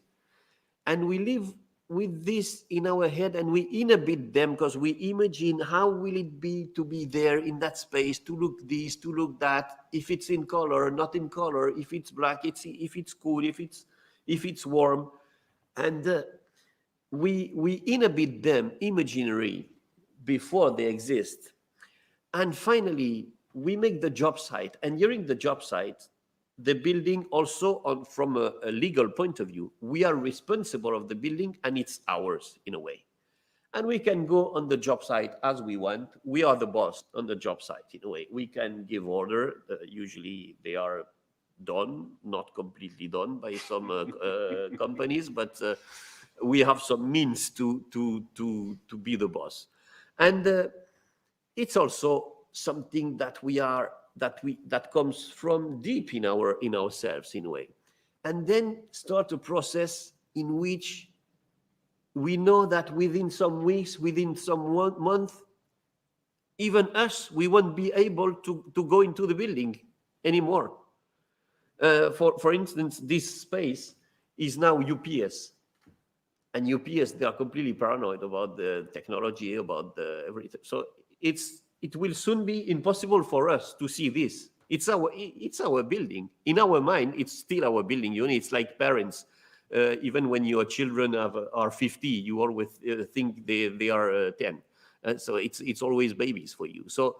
And we live with this in our head, and we inhabit them because we imagine how will it be to be there in that space, to look this, to look that, if it's in color, not in color, if it's black, if it's cool, if it's warm. And we inhabit them imaginary before they exist. And finally, we make the job site, and during the job site, the building also, from a legal point of view, we are responsible of the building, and it's ours in a way. And we can go on the job site as we want. We are the boss on the job site in a way. We can give order. Usually they are done, not completely done by some companies, but we have some means to be the boss. And it's also something that that comes from deep in ourselves in a way, and then start a process in which we know that within some weeks, within some month, even us, we won't be able to go into the building anymore. For instance, this space is now UPS. And UPS, they are completely paranoid about the technology, about everything. So it will soon be impossible for us to see this. It's our building. In our mind, it's still our building. It's like parents. Even when your children are 50, you always think they are 10. So it's always babies for you. So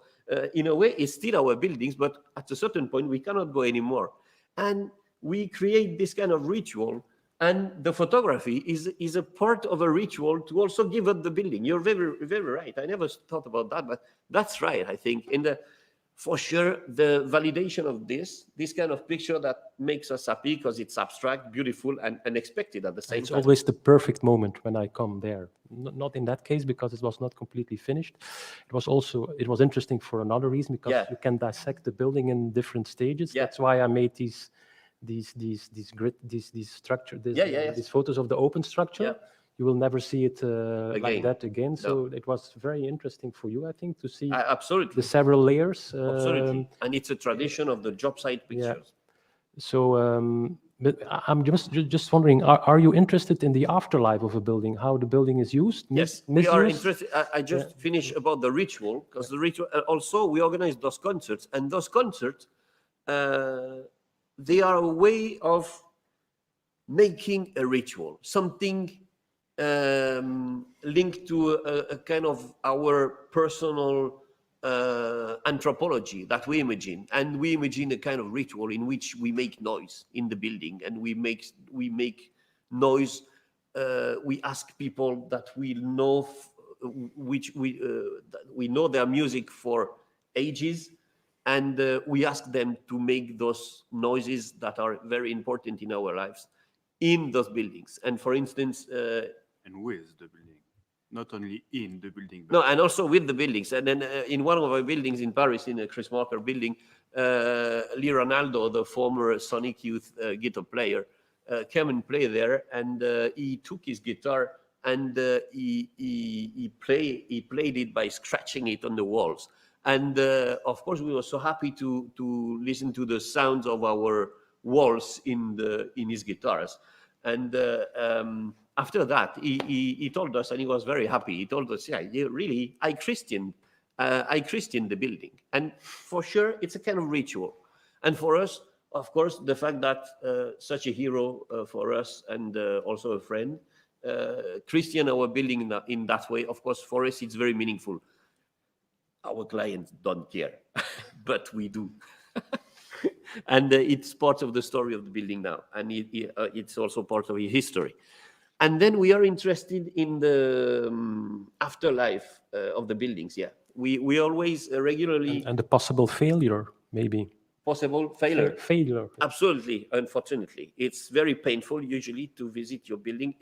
in a way, it's still our buildings, but at a certain point, we cannot go anymore. And we create this kind of ritual, and the photography is a part of a ritual to also give up the building. You're very, very right. I never thought about that, but that's right, I think. For sure, the validation of this kind of picture that makes us happy because it's abstract, beautiful, and unexpected at the same time. It's always the perfect moment when I come there. Not in that case, because it was not completely finished. It was interesting for another reason, because you can dissect the building in different stages. That's why I made these structure, these photos of the open structure. You will never see it like that again. So it was very interesting for you, I think, to see absolutely the several layers. Absolutely, and it's a tradition of the job site pictures. So, but I'm just wondering, are you interested in the afterlife of a building, how the building is used? Yes, we are interested. I just finished about the ritual, because the ritual, also we organize those concerts, and those concerts, they are a way of making a ritual, something linked to a kind of our personal anthropology that we imagine, and we imagine a kind of ritual in which we make noise in the building, and we make noise. We ask people that we know, we know their music for ages, and we ask them to make those noises that are very important in our lives in those buildings. And for instance, and with the building, not only in the building. No, and also with the buildings. And then in one of our buildings in Paris, in a Chris Marker building, Lee Ronaldo, the former Sonic Youth guitar player, came and played there, and he took his guitar and he played it by scratching it on the walls. And of course, we were so happy to listen to the sounds of our walls in his guitars. And after that, he told us, and he was very happy. He told us, really, I christened the building. And for sure, it's a kind of ritual. And for us, of course, the fact that such a hero for us, and also a friend, christened our building in that way, of course, for us, it's very meaningful. Our clients don't care, but we do. And it's part of the story of the building now, and it's also part of his history. And then we are interested in the afterlife of the buildings. We always regularly and the possible failure, maybe. Possible failure. Failure. Absolutely. Unfortunately, it's very painful usually to visit your building.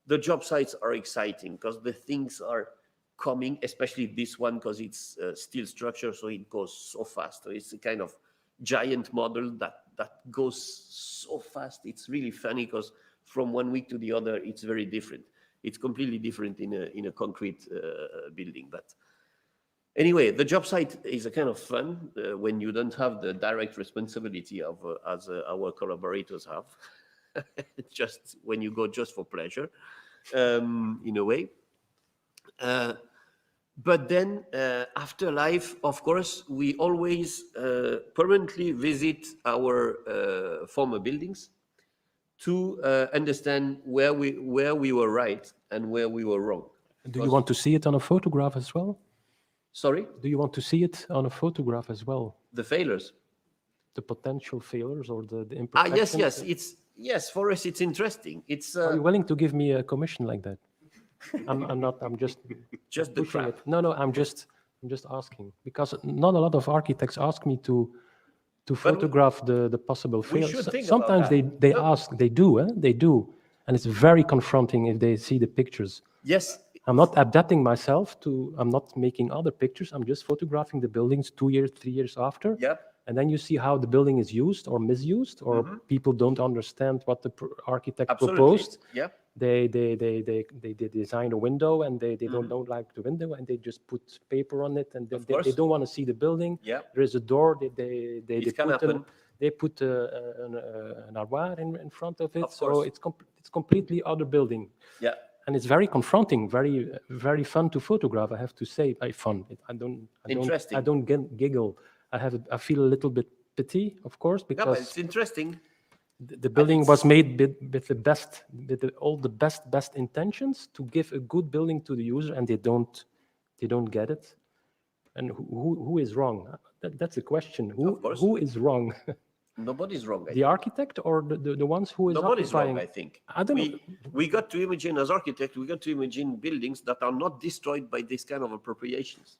The job sites are exciting because the things are coming, especially this one, because it's steel structure, so it goes so fast. So it's a kind of giant model that goes so fast. It's really funny because from one week to the other, it's very different. It's completely different in a concrete building. But anyway, the job site is a kind of fun when you don't have the direct responsibility of as our collaborators have. Just when you go just for pleasure, in a way. But then after life, of course, we always permanently visit our former buildings to understand where we were right and where we were wrong. Do you want to see it on a photograph as well? Sorry? Do you want to see it on a photograph as well? The failures? The potential failures or the imperfections? Yes, for us it's interesting. Are you willing to give me a commission like that? I'm not. I'm just the crap. No. I'm just asking, because not a lot of architects ask me to to photograph the possible we failures. should think Sometimes about they that. ask, they do, and it's very confronting if they see the pictures. Yes, I'm not adapting myself I'm not making other pictures. I'm just photographing the buildings 2 years, 3 years after. Yep. And then you see how the building is used or misused, or people don't understand what the architect absolutely. proposed. Yep. They design a window and they don't like the window and they just put paper on it and they don't want to see the building. Yep. There is a door. They put an armoire in front of it. Of So course. it's completely other building. Yeah. And it's very confronting, very very fun to photograph. I have to say, fun. Interesting. I don't giggle. I feel a little bit pity, of course, Yeah, but because it's interesting. the building was made with the best, all the best intentions to give a good building to the user, and they don't get it. And who is wrong? That's a question. Who is wrong? Nobody's wrong. The architect or the ones who is Nobody's occupying? wrong, I think. I don't know. We got to imagine, as architects, we got to imagine buildings that are not destroyed by this kind of appropriations.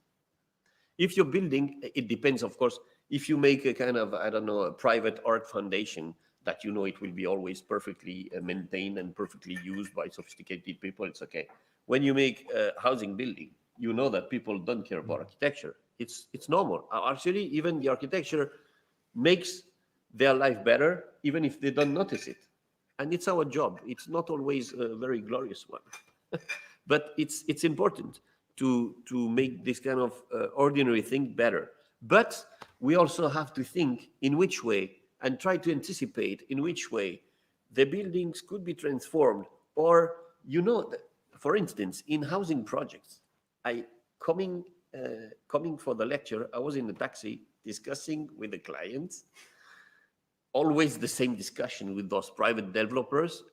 If you're building, it depends, of course. If you make a kind of, I don't know, a private art foundation that you know it will be always perfectly maintained and perfectly used by sophisticated people, it's okay. When you make a housing building, you know that people don't care about architecture. It's normal. Actually, even the architecture makes their life better, even if they don't notice it. And it's our job. It's not always a very glorious one, but it's important to make this kind of ordinary thing better. But we also have to think in which way and try to anticipate in which way the buildings could be transformed. Or, for instance, in housing projects, coming for the lecture, I was in the taxi discussing with the clients, always the same discussion with those private developers.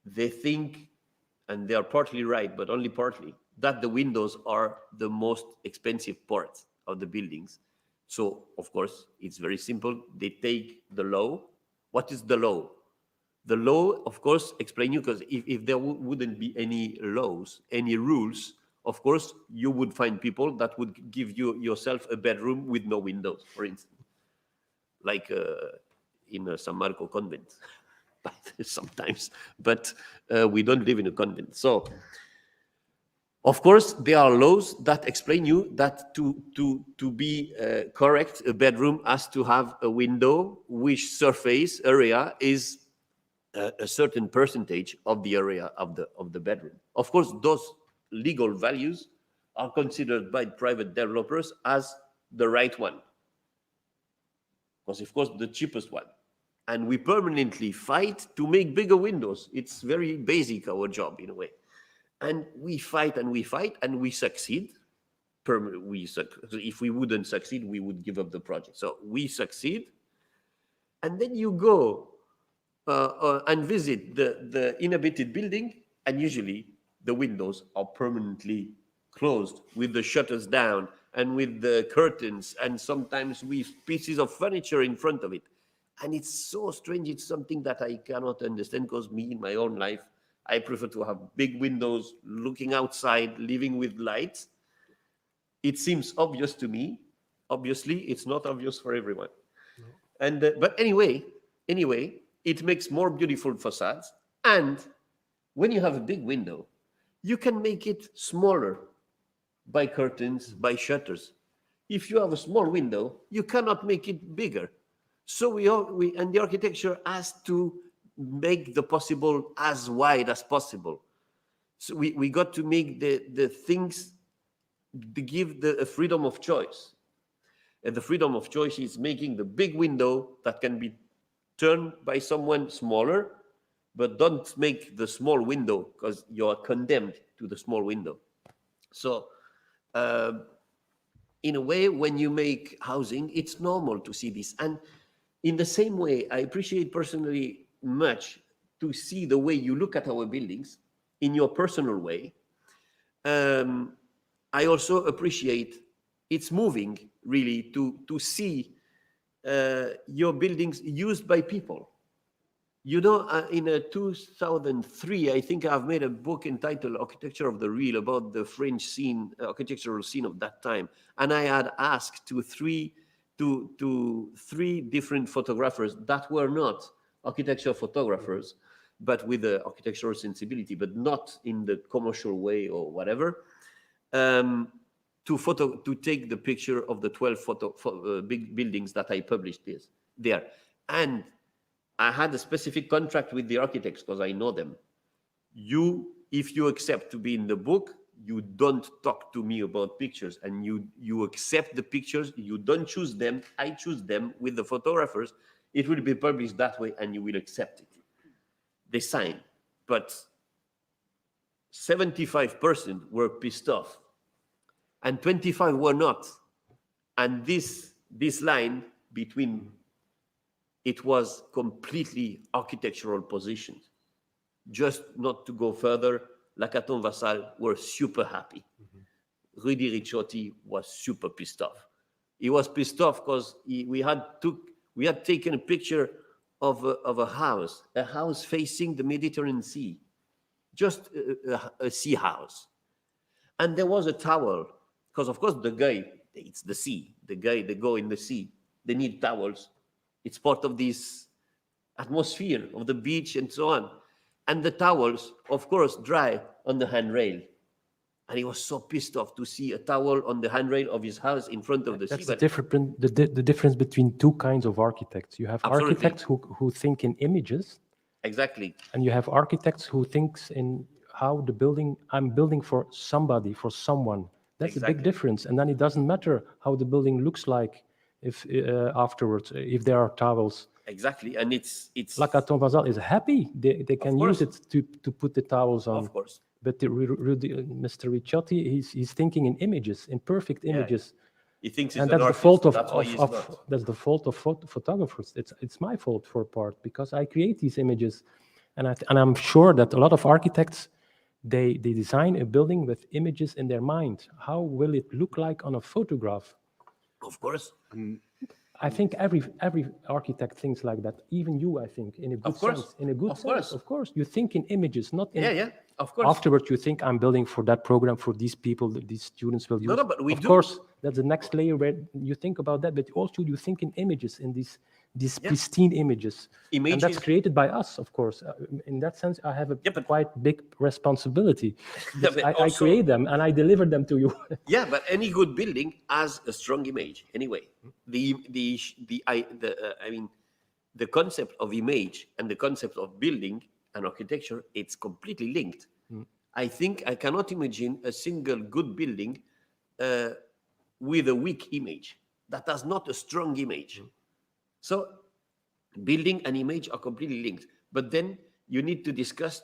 They think, and they are partly right, but only partly, that the windows are the most expensive part of the buildings. So, of course, it's very simple. They take the law. What is the law? The law, of course, explain you, because if there wouldn't be any laws, any rules, of course, you would find people that would give you yourself a bedroom with no windows, for instance, like in a San Marco convent sometimes. But we don't live in a convent. So, of course, there are laws that explain you that to be correct, a bedroom has to have a window which surface area is a certain percentage of the area of the bedroom. Of course, those legal values are considered by private developers as the right one, because of course the cheapest one. And we permanently fight to make bigger windows. It's very basic, our job, in a way. And we fight and we fight and we succeed. If we wouldn't succeed, we would give up the project. So we succeed. And then you go and visit the inhabited building, and usually the windows are permanently closed with the shutters down and with the curtains, and sometimes with pieces of furniture in front of it. And it's so strange. It's something that I cannot understand, because me, in my own life, I prefer to have big windows, looking outside, living with lights. It seems obvious to me. Obviously, it's not obvious for everyone. No. And but anyway, it makes more beautiful facades. And when you have a big window, you can make it smaller by curtains, by shutters. If you have a small window, you cannot make it bigger. So we and the architecture has to make the possible as wide as possible. So we got to make the things, to give the freedom of choice. And the freedom of choice is making the big window that can be turned by someone smaller, but don't make the small window, because you are condemned to the small window. So in a way, when you make housing, it's normal to see this. And in the same way, I appreciate personally much to see the way you look at our buildings in your personal way. I also appreciate, it's moving really to see your buildings used by people. In 2003, I think I've made a book entitled Architecture of the Real, about the French scene, architectural scene of that time. And I had asked to 3 to 3 different photographers that were not architecture photographers, but with the architectural sensibility, but not in the commercial way or whatever, to take the picture of the 12 big buildings that I published there. And I had a specific contract with the architects because I know them. If you accept to be in the book, you don't talk to me about pictures, and you accept the pictures. You don't choose them. I choose them with the photographers. It will be published that way, and you will accept it. They sign, but 75% were pissed off, and 25 were not. And this line between, it was completely architectural positions. Just not to go further, Lacaton Vassal were super happy. Rudy Ricciotti was super pissed off. He was pissed off because we had taken a picture of a house facing the Mediterranean Sea, just a sea house. And there was a towel, because of course it's the sea. They go in the sea. They need towels. It's part of this atmosphere of the beach and so on. And the towels, of course, dry on the handrail. And he was so pissed off to see a towel on the handrail of his house in front of the sea. That's the difference between two kinds of architects. You have Absolutely. Architects who think in images. Exactly. And you have architects who thinks in how I'm building for somebody, for someone. That's a big difference. And then it doesn't matter how the building looks like if afterwards, if there are towels. Exactly. And it's Lacaton Vassal is happy. They can use it to put the towels on. Of course. But Mr. Ricciotti, he's thinking in images, in perfect images. He thinks and that's the fault that's the fault of photographers. It's my fault for a part, because I create these images, and I'm sure that a lot of architects they design a building with images in their mind. How will it look like on a photograph? Of course. I think every architect thinks like that. Even you, I think, in a good sense. In a good sense, of course, you think in images, not in. Of course. Afterwards, you think I'm building for that program for these people that these students will use. No, but of course, that's the next layer where you think about that. But also, you think in images, in these pristine images, and that's created by us, of course. In that sense, I have a quite big responsibility. I create them and I deliver them to you. Yeah, but any good building has a strong image anyway. The concept of image and the concept of building and architecture, it's completely linked. I think I cannot imagine a single good building with a weak image that has not a strong image. So building and image are completely linked. But then you need to discuss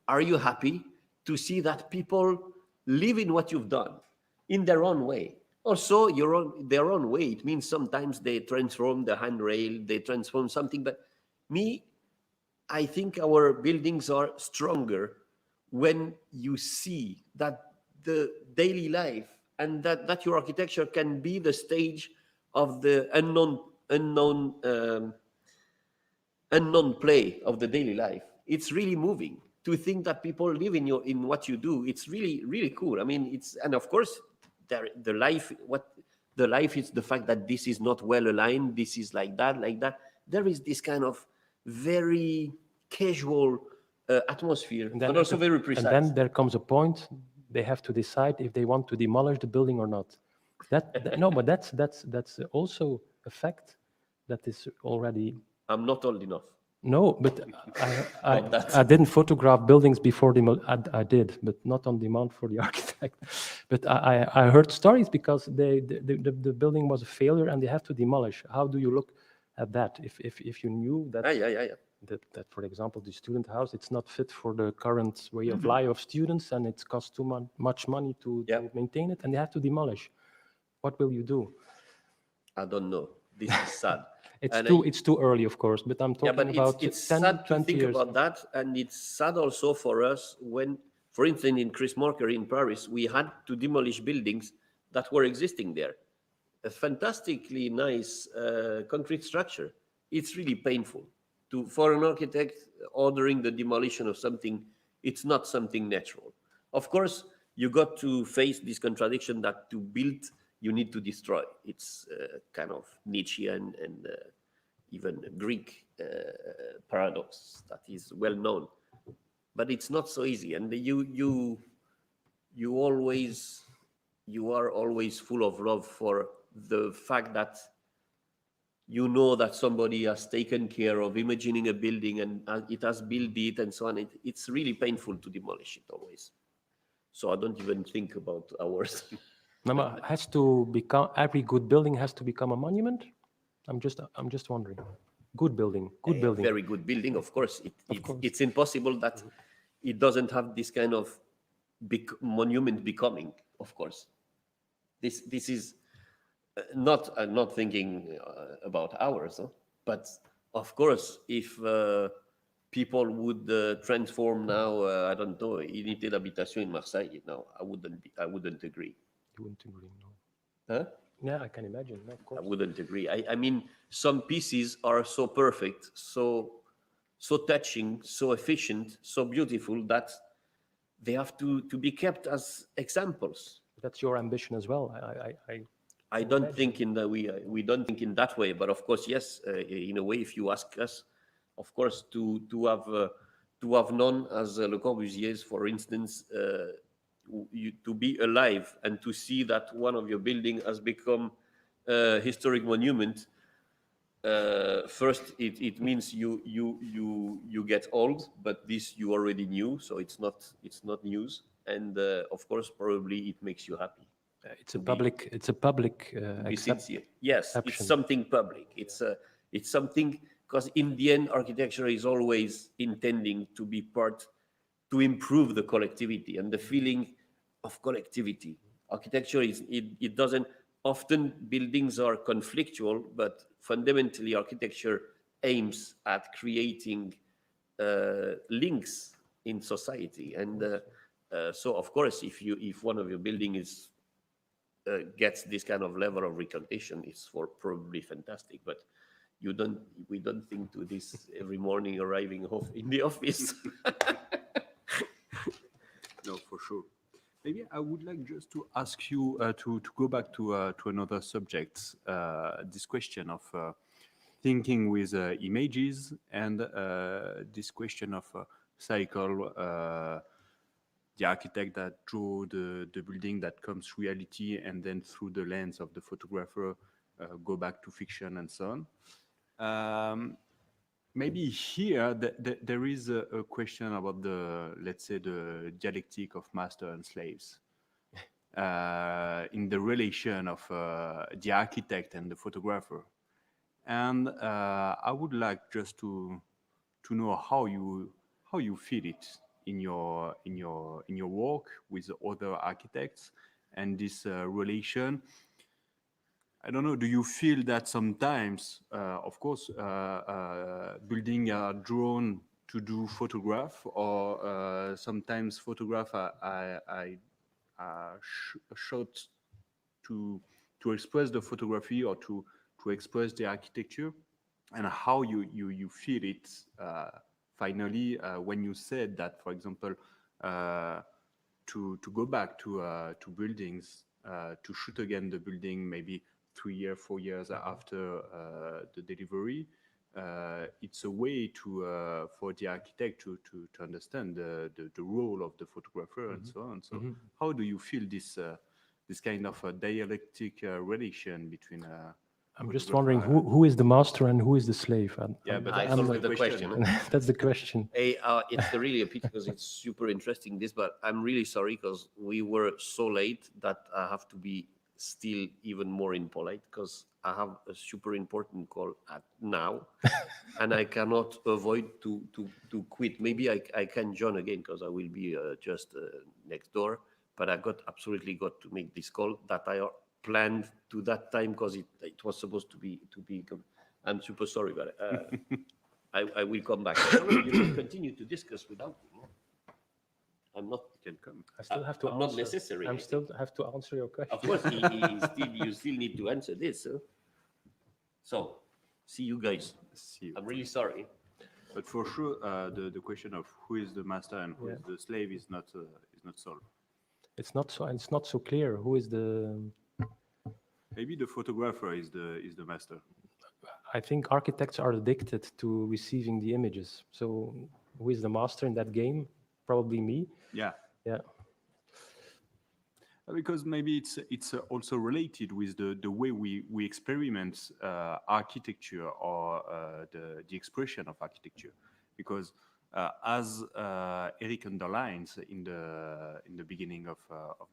are you happy to see that people live in what you've done in their own way? Also, their own way. It means sometimes they transform the handrail, they transform something. But I think our buildings are stronger when you see that the daily life and that your architecture can be the stage of the unknown play of the daily life. It's really moving to think that people live in what you do. It's really, really cool. I mean, and of course, the life is the fact that this is not well aligned. This is like that. There is this kind of very casual atmosphere, but also very precise. And then there comes a point they have to decide if they want to demolish the building or not. But that's also a fact that is already. I'm not old enough. No, but I didn't photograph buildings before I did, but not on demand for the architect. But I heard stories because the building was a failure and they have to demolish. How do you look at that? If you knew that, that for example, the student house, it's not fit for the current way of life of students, and it costs too much money to maintain it, and they have to demolish. What will you do? I don't know. This is sad. It's too early, of course, but I'm talking about it's 10, sad 20 to think years. about that, and it's sad also for us when, for instance, in Chris Marker in Paris, we had to demolish buildings that were existing there. A fantastically nice concrete structure. It's really painful for an architect ordering the demolition of something. It's not something natural. Of course, you got to face this contradiction that to build you need to destroy. It's kind of Nietzschean and even Greek paradox that is well known, but it's not so easy. And you are always full of love for the fact that you know that somebody has taken care of imagining a building and it has built it and so on. It's really painful to demolish it always. So I don't even think about ours. No, but has to become, every good building has to become a monument? I'm just wondering. Good building. A very good building, of course. It's impossible that it doesn't have this kind of big monument becoming, of course. This is not thinking about ours, huh? But of course, if people would transform now, I don't know, unité d'habitation in Marseille, now I wouldn't agree. You wouldn't agree, no? Huh? Yeah, I can imagine. No, of course. I wouldn't agree. I mean, some pieces are so perfect, so touching, so efficient, so beautiful that they have to be kept as examples. That's your ambition as well. I don't think in that we don't think in that way, but of course, yes, in a way, if you ask us, of course, to have known as Le Corbusier's, for instance, to be alive and to see that one of your buildings has become a historic monument. First, it means you get old, but this you already knew, so it's not news, and of course, probably it makes you happy. It's a public Yes, it's something public. It's something, because in the end, architecture is always intending to be part to improve the collectivity and the feeling of collectivity. Architecture it doesn't often buildings are conflictual, but fundamentally architecture aims at creating links in society. And so, of course, if one of your buildings gets this kind of level of recantation, it's probably fantastic. But we don't think to this every morning arriving in the office. No, for sure. Maybe I would like just to ask you to go back to another subject. This question of thinking with images and this question of cycle. The architect that drew the building that comes reality, and then through the lens of the photographer go back to fiction and so on. Maybe here there is a question about let's say the dialectic of master and slaves in the relation of the architect and the photographer. And I would like just to know how you feel it in your work with other architects and this relation. I don't know, do you feel that sometimes, of course, buildings are drawn to do photograph, or sometimes photograph are shot to express the photography or to express the architecture, and how you feel it finally when you said that, for example, to go back to buildings, to shoot again the building maybe 3 years, 4 years after the delivery, it's a way for the architect to understand the role of the photographer and so on. So how do you feel this kind of a dialectic relation between I'm just wondering who is the master and who is the slave? But I solved the question. That's the question. It's really a pity because it's super interesting but I'm really sorry because we were so late that I have to be still even more impolite because I have a super important call at now and I cannot avoid to quit. Maybe I can join again because I will be just next door, but I absolutely got to make this call that I planned to that time because it was supposed to be. I'm super sorry, but I will come back. You can continue to discuss without me. I'm not. You can come. I still have to. I'm not necessary. I still have to answer your question. Of course, you still need to answer this. Huh? So, see you guys. See you. I'm really sorry. But for sure, the question of who is the master and who is the slave is not solved. It's not so clear who is the Maybe the photographer is the master. I think architects are addicted to receiving the images. So who is the master in that game? Probably me. Yeah. Yeah. Because maybe it's also related with the way we experiment architecture or the expression of architecture, because as Éric underlines in the beginning of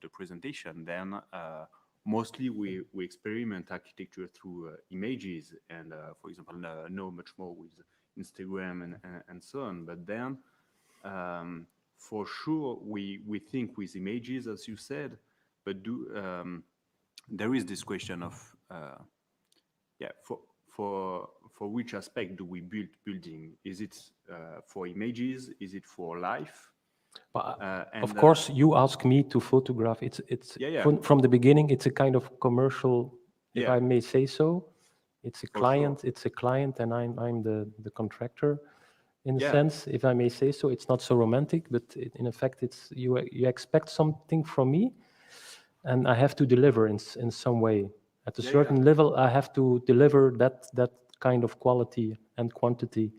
the presentation, then mostly we experiment architecture through images, and for example know much more with Instagram and so on. But then for sure we think with images, as you said. But there is this question of for which aspect do we build building? Is it for images? Is it for life? But And, of course, you ask me to photograph. It's from the beginning. It's a kind of commercial, if I may say so. It's a client. Sure. It's a client, and I'm the contractor. In a sense, if I may say so, it's not so romantic, but in effect, it's you expect something from me, and I have to deliver in some way. At a certain level, I have to deliver that kind of quality and quantity,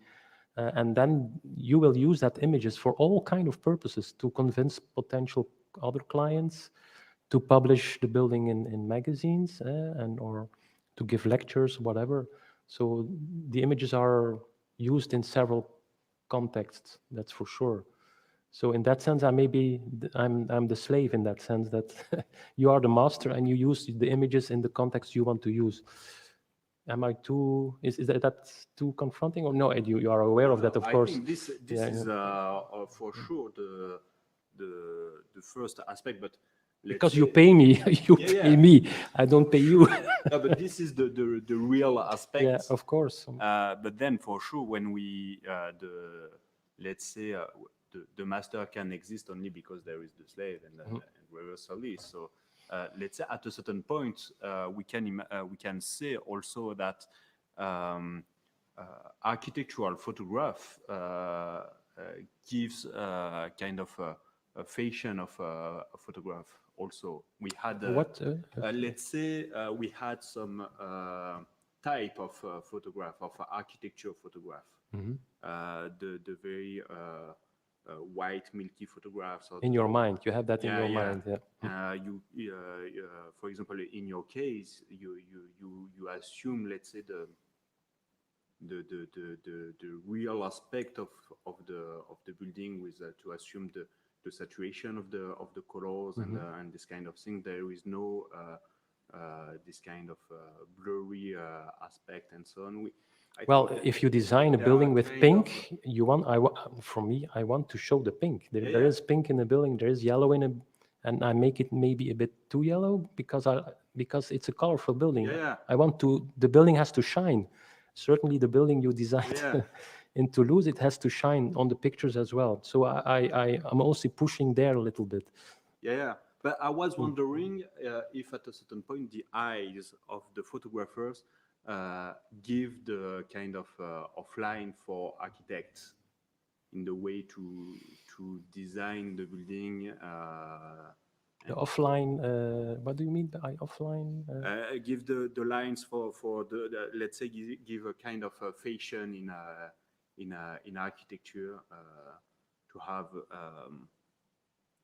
and then you will use that images for all kind of purposes to convince potential other clients, to publish the building in magazines, and or to give lectures, whatever. So the images are used in several contexts, that's for sure. So in that sense, I'm the slave in that sense, that you are the master and you use the images in the context you want to use. Am I too? Is that too confronting or no? Ed, you are aware of that, of course. I think this is for sure the first aspect, but because you pay me, pay me. I don't pay you. No, but this is the real aspect. Yeah, of course. But then for sure, when we let's say the master can exist only because there is the slave, and reversely. So let's say at a certain point we can say also that architectural photograph gives kind of a fashion of a photograph. Also, we had let's say we had some type of photograph, of architecture photograph. The very white milky photographs. In your mind, you have that in your mind. Yeah. For example, in your case, you assume, let's say, the real aspect of the building with to assume the saturation of the colors and this kind of thing. There is no this kind of blurry aspect and so on. Well, if you design a building with pink, for me, I want to show the pink. There is pink in the building, there is yellow in it, and I make it maybe a bit too yellow because it's a colorful building. I want the building has to shine. Certainly the building you designed in Toulouse, it has to shine on the pictures as well. So I'm also pushing there a little bit. Yeah. But I was wondering if at a certain point the eyes of the photographers give the kind of offline for architects in the way to design the building. The offline, what do you mean by offline? Give the lines for the let's say give a kind of a fashion in architecture to have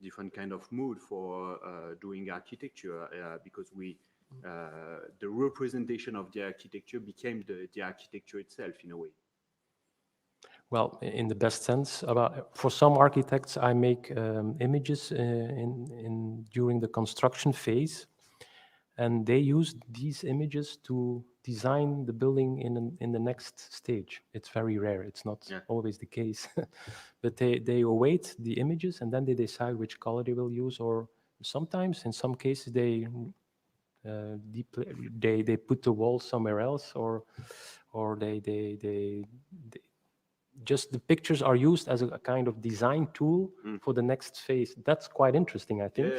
different kind of mood for doing architecture because the representation of the architecture became the architecture itself in a way. Well, in the best sense. For some architects, I make images during the construction phase, and they use these images to design the building in the next stage. It's very rare. It's not always the case, but they await the images and then they decide which color they will use. Or sometimes, in some cases, they put the wall somewhere else, or they just the pictures are used as a kind of design tool for the next phase. That's quite interesting, I think,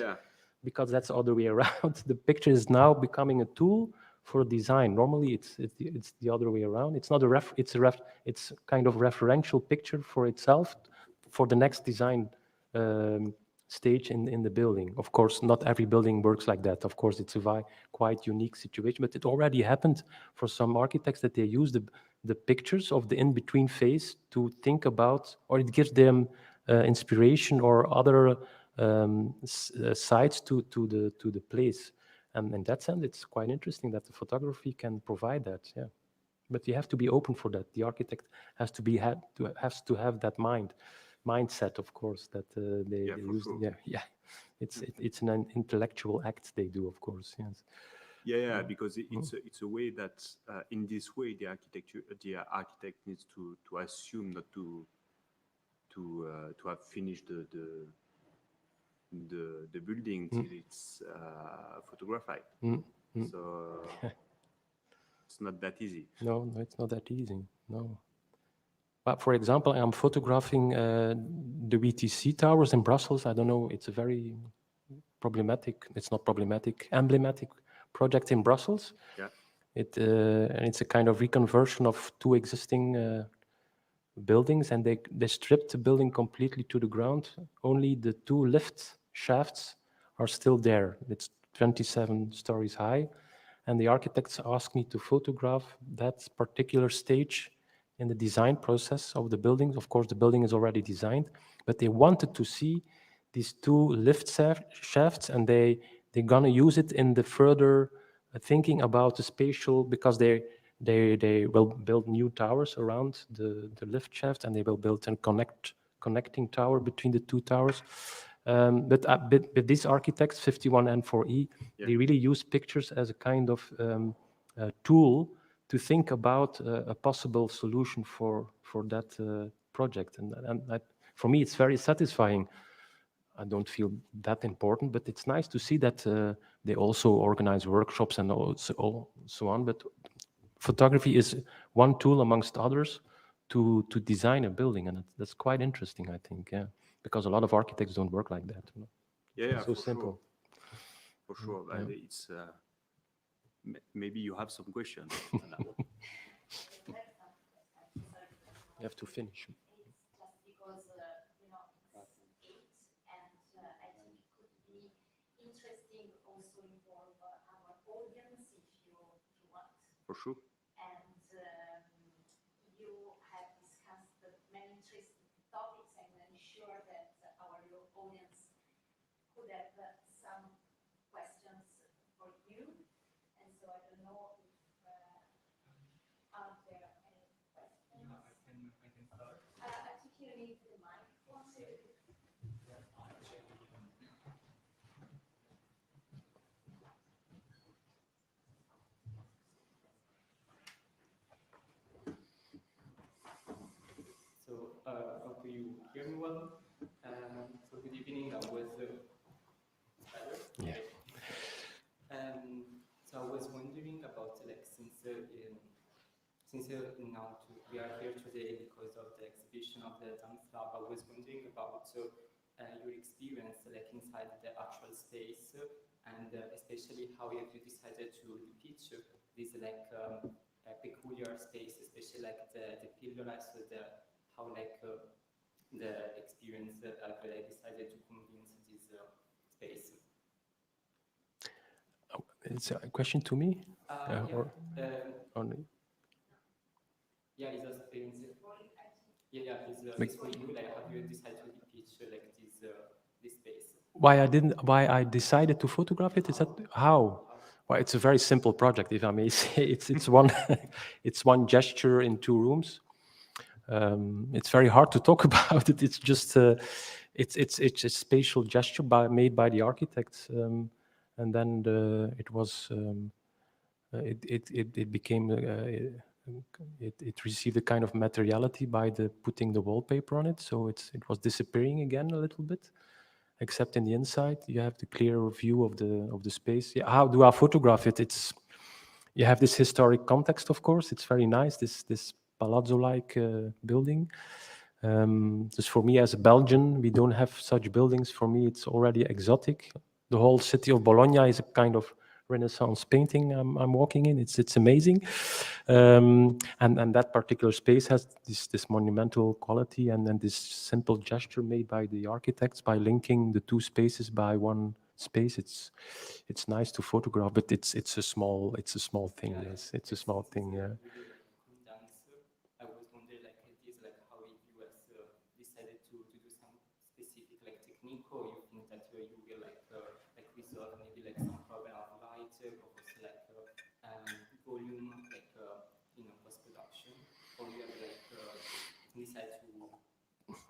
because that's the other way around. The picture is now becoming a tool for design. Normally, it's the other way around. It's not it's kind of referential picture for itself for the next design stage in the building. Of course, not every building works like that. Of course, it's a quite unique situation, but it already happened for some architects that they use the pictures of the in-between phase to think about, or it gives them inspiration or other sides to the place. And in that sense, it's quite interesting that the photography can provide that. Yeah, but you have to be open for that. The architect has to have that mindset, of course, that they use. Sure. Yeah. It's an intellectual act they do, of course. Yes. Yeah, because it's a way that in this way the architect needs to assume not to have finished the building till it's photographed. So it's not that easy. No, it's not that easy. No. But for example, I'm photographing the WTC towers in Brussels. I don't know. It's a very problematic. It's not problematic. Emblematic project in Brussels. Yeah. And it's a kind of reconversion of two existing buildings, and they stripped the building completely to the ground. Only the two lift shafts are still there. It's 27 stories high, and the architects asked me to photograph that particular stage in the design process of the building. Of course, the building is already designed, but they wanted to see these two lift shafts, and they're gonna use it in the further thinking about the spatial, because they will build new towers around the lift shaft, and they will build a connecting tower between the two towers. But these architects, 51N4E, they really use pictures as a kind of tool to think about a possible solution for that project. And for me, it's very satisfying. I don't feel that important, but it's nice to see that they also organize workshops and so on. But photography is one tool amongst others to design a building, and that's quite interesting, I think. Yeah, because a lot of architects don't work like that. Yeah, so simple. For sure. Yeah. It's maybe you have some questions. You have to finish. For sure. And you have discussed many interesting topics, and I'm sure that our audience could have some questions for you. And so I don't know if are there any questions? Yeah, I can start. I think you need the microphone. So, how do you hear me well? So, good evening. I was Yeah. So I was wondering about, like, since now we are here today because of the exhibition of the dance lab. I was wondering about your experience, like, inside the actual space, and especially how have you decided to pitch this, like, peculiar space, especially like the pillolas, how, like, the experience decided to convince this space. It's a question to me? Or only? Yeah, it's a experience. Yeah, it's for you. Like, have you decided to pitch like this space? Why I decided to photograph it? Is that how? Well, it's a very simple project, if I may say. It's one it's one gesture in two rooms. It's very hard to talk about it. It's just it's a spatial gesture made by the architects, and then it became it received a kind of materiality by putting the wallpaper on it. So it was disappearing again a little bit, except in the inside you have the clear view of the space. Yeah, how do I photograph it? You have this historic context, of course. It's very nice, this palazzo-like building. Just for me as a Belgian, we don't have such buildings. For me, it's already exotic. The whole city of Bologna is a kind of Renaissance painting I'm walking in. It's amazing, and that particular space has this monumental quality, and then this simple gesture made by the architects by linking the two spaces by one space. It's nice to photograph, but it's a small thing. Yes, it's a small thing. Yeah. Really like condenser. I was wondering like this, like how you decided to do some specific like technique, or you think that you will like resolve maybe like some problem of light, or also like volume, like post production, or you have like decide to.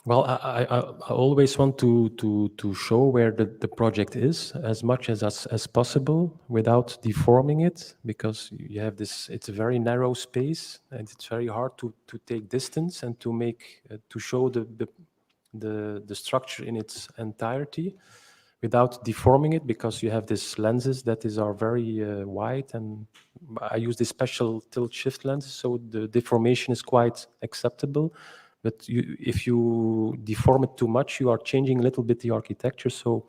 Well, I always want to show where the project is as much as possible without deforming it, because you have this. It's a very narrow space, and it's very hard to take distance and to make to show the structure in its entirety without deforming it, because you have these lenses that are very wide, and I use this special tilt shift lens, so the deformation is quite acceptable. But if you deform it too much, you are changing a little bit the architecture. So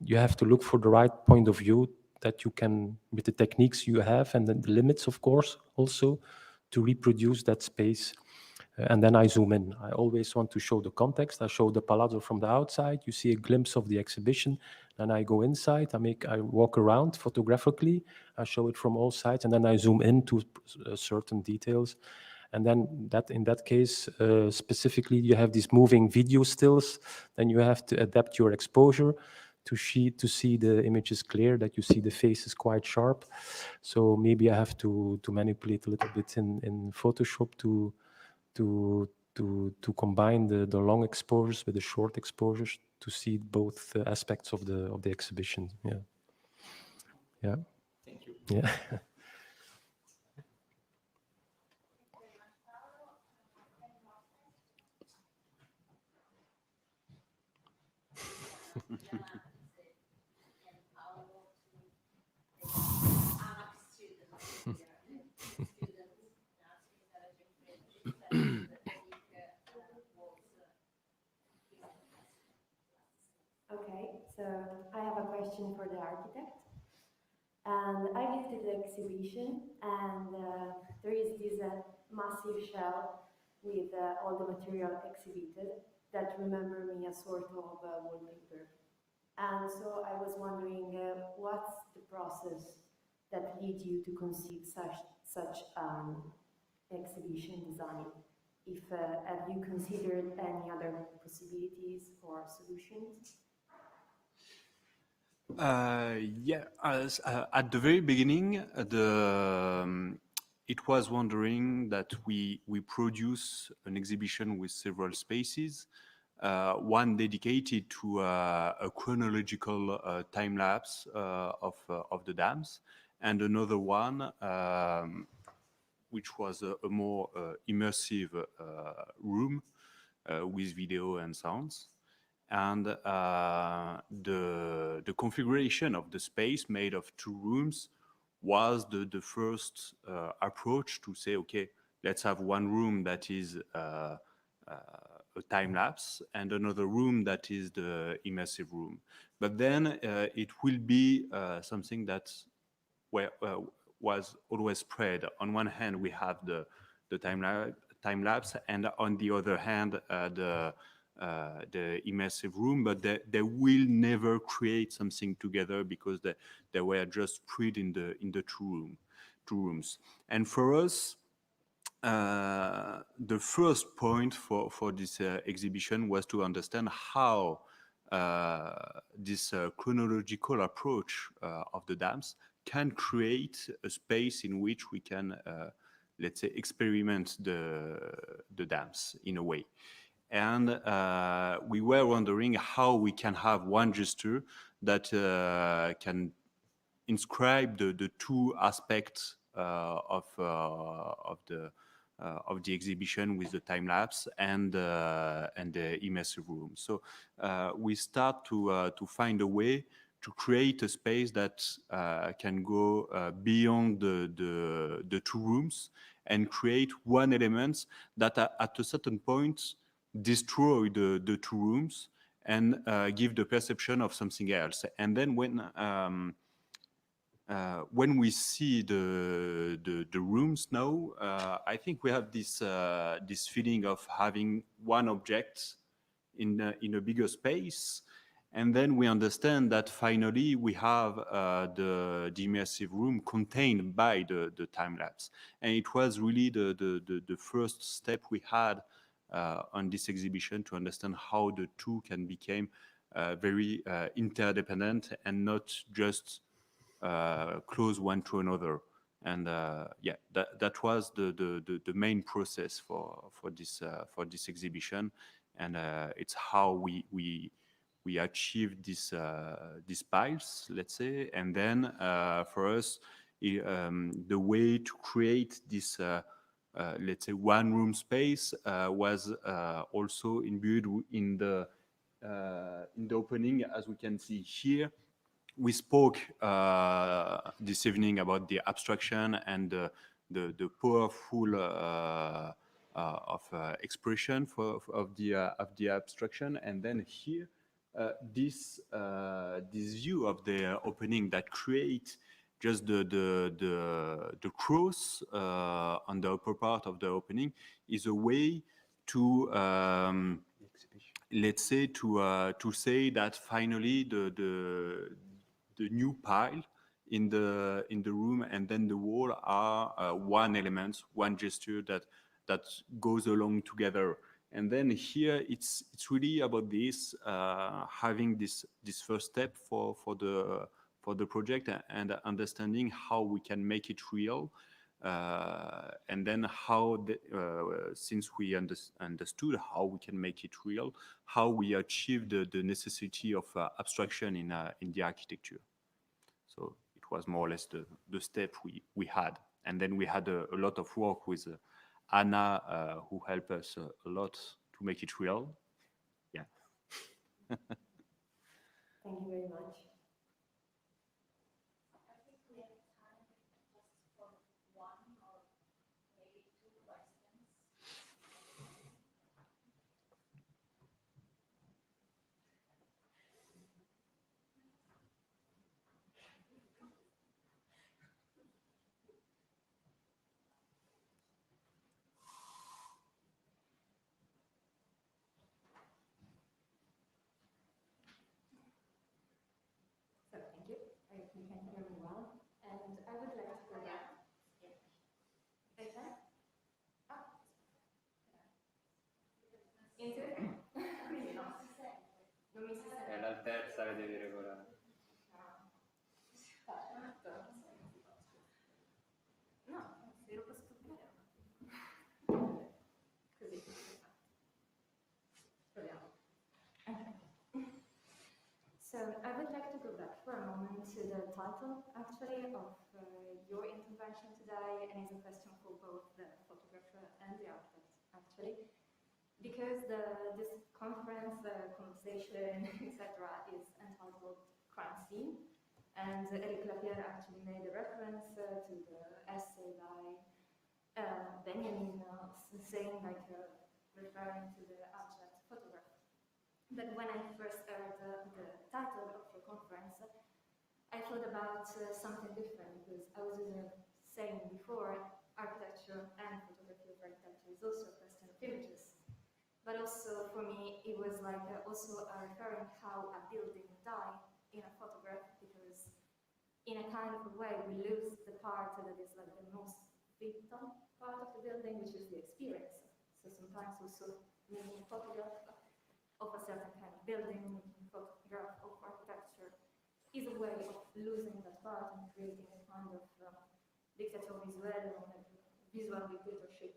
you have to look for the right point of view that you can, with the techniques you have, and then the limits, of course, also to reproduce that space. And then I zoom in. I always want to show the context. I show the palazzo from the outside. You see a glimpse of the exhibition. Then I go inside. I walk around photographically. I show it from all sides, and then I zoom into certain details. And then in that case, specifically, you have these moving video stills. Then you have to adapt your exposure to see the images clear, that you see the face is quite sharp. So maybe I have to manipulate a little bit in Photoshop to combine the long exposures with the short exposures to see both aspects of the exhibition. Yeah. Yeah. Thank you. Yeah. Okay, so I have a question for the architect. And I visited the exhibition, and there is this massive shell with all the material exhibited that remember me a sort of wallpaper. And so I was wondering, what's the process that leads you to conceive such exhibition design? If have you considered any other possibilities or solutions? Yeah, at the very beginning, it was wondering that we produce an exhibition with several spaces, one dedicated to a chronological time lapse of the dams, and another one which was a more immersive room with video and sounds. And the configuration of the space made of two rooms was the first approach to say, okay, let's have one room that is a time lapse and another room that is the immersive room. But then it will be something that was always spread. On one hand, we have the time lapse, and on the other hand, the immersive room, but they will never create something together because they were just spread in the two rooms. And for us, the first point for this exhibition was to understand how this chronological approach of the dams can create a space in which we can, let's say, experiment the dams in a way. And we were wondering how we can have one gesture that can inscribe the two aspects of the exhibition with the time lapse and the immersive room. So we start to find a way to create a space that can go beyond the two rooms and create one element that at a certain point destroy the two rooms and give the perception of something else. And then when when we see the rooms now, I think we have this feeling of having one object in a bigger space, and then we understand that finally we have the immersive room contained by the time lapse, and it was really the first step we had on this exhibition to understand how the two can become very interdependent and not just close one to another. And yeah, that was the main process for this exhibition, and it's how we achieved these piles, let's say. And then for us, the way to create this let's say one room space was also imbued in the opening, as we can see here. We spoke this evening about the abstraction and the powerful of expression of the abstraction, and then here this view of the opening that create just the cross on the upper part of the opening is a way to let's say to say that finally the new pile in the room and then the wall are one element, one gesture that goes along together. And then here it's really about this having this first step for the project and understanding how we can make it real. And then how, since we understood how we can make it real, how we achieve the necessity of abstraction in the architecture. So it was more or less the step we had. And then we had a lot of work with Anna, who helped us a lot to make it real. Yeah. Thank you very much. So thank you. I hope you can hear me well. And I would like to go back. Better? Ah. Into it? Quindi no. Non mi si sente. È la terza che devi regolare. No, se lo posso toccare. Così. Proviamo. Okay. So I would like to go back for a moment to the title, actually, of your intervention today, and it's a question for both the photographer and the architect, actually, because this conference, conversation, etc., is entitled Crime Scene, and Éric Lapierre actually made a reference to the essay by Benjamin, saying, like, referring to the abstract photograph. But when I first heard the title of the conference, I thought about something different, because I was saying before, architecture and photography of architecture is also a question of images. But also for me, it was like also referring how a building died in a photograph, because in a kind of a way we lose the part that is like the most vital part of the building, which is the experience. So sometimes also making a photograph of a certain kind of building, making a photograph of architecture, is a way of losing that part and creating a kind of dictator visuelle, or like visual dictatorship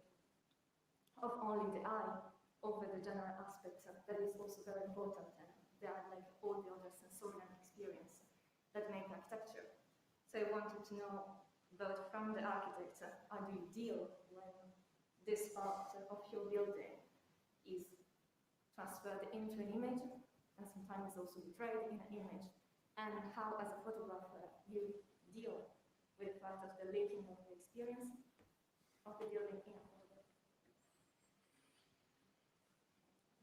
of only the eye over the general aspects that is also very important, and they are like all the other sensorial experience that make architecture. So I wanted to know, both from the architect, how do you deal when this part of your building is transferred into an image, and sometimes also betrayed in an image, and how, as a photographer, you deal with part of the leaking of the experience of the building in a photograph.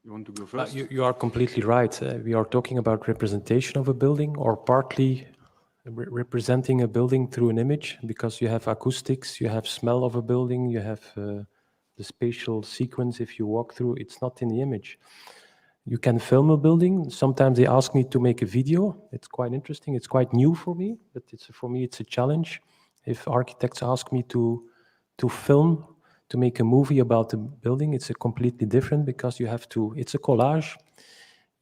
You want to go first? You are completely right. We are talking about representation of a building, or partly representing a building through an image, because you have acoustics, you have smell of a building, you have the spatial sequence if you walk through. It's not in the image. You can film a building. Sometimes they ask me to make a video. It's quite interesting. It's quite new for me, but for me it's a challenge. If architects ask me to film, to make a movie about the building, it's a completely different, because you have to. It's a collage.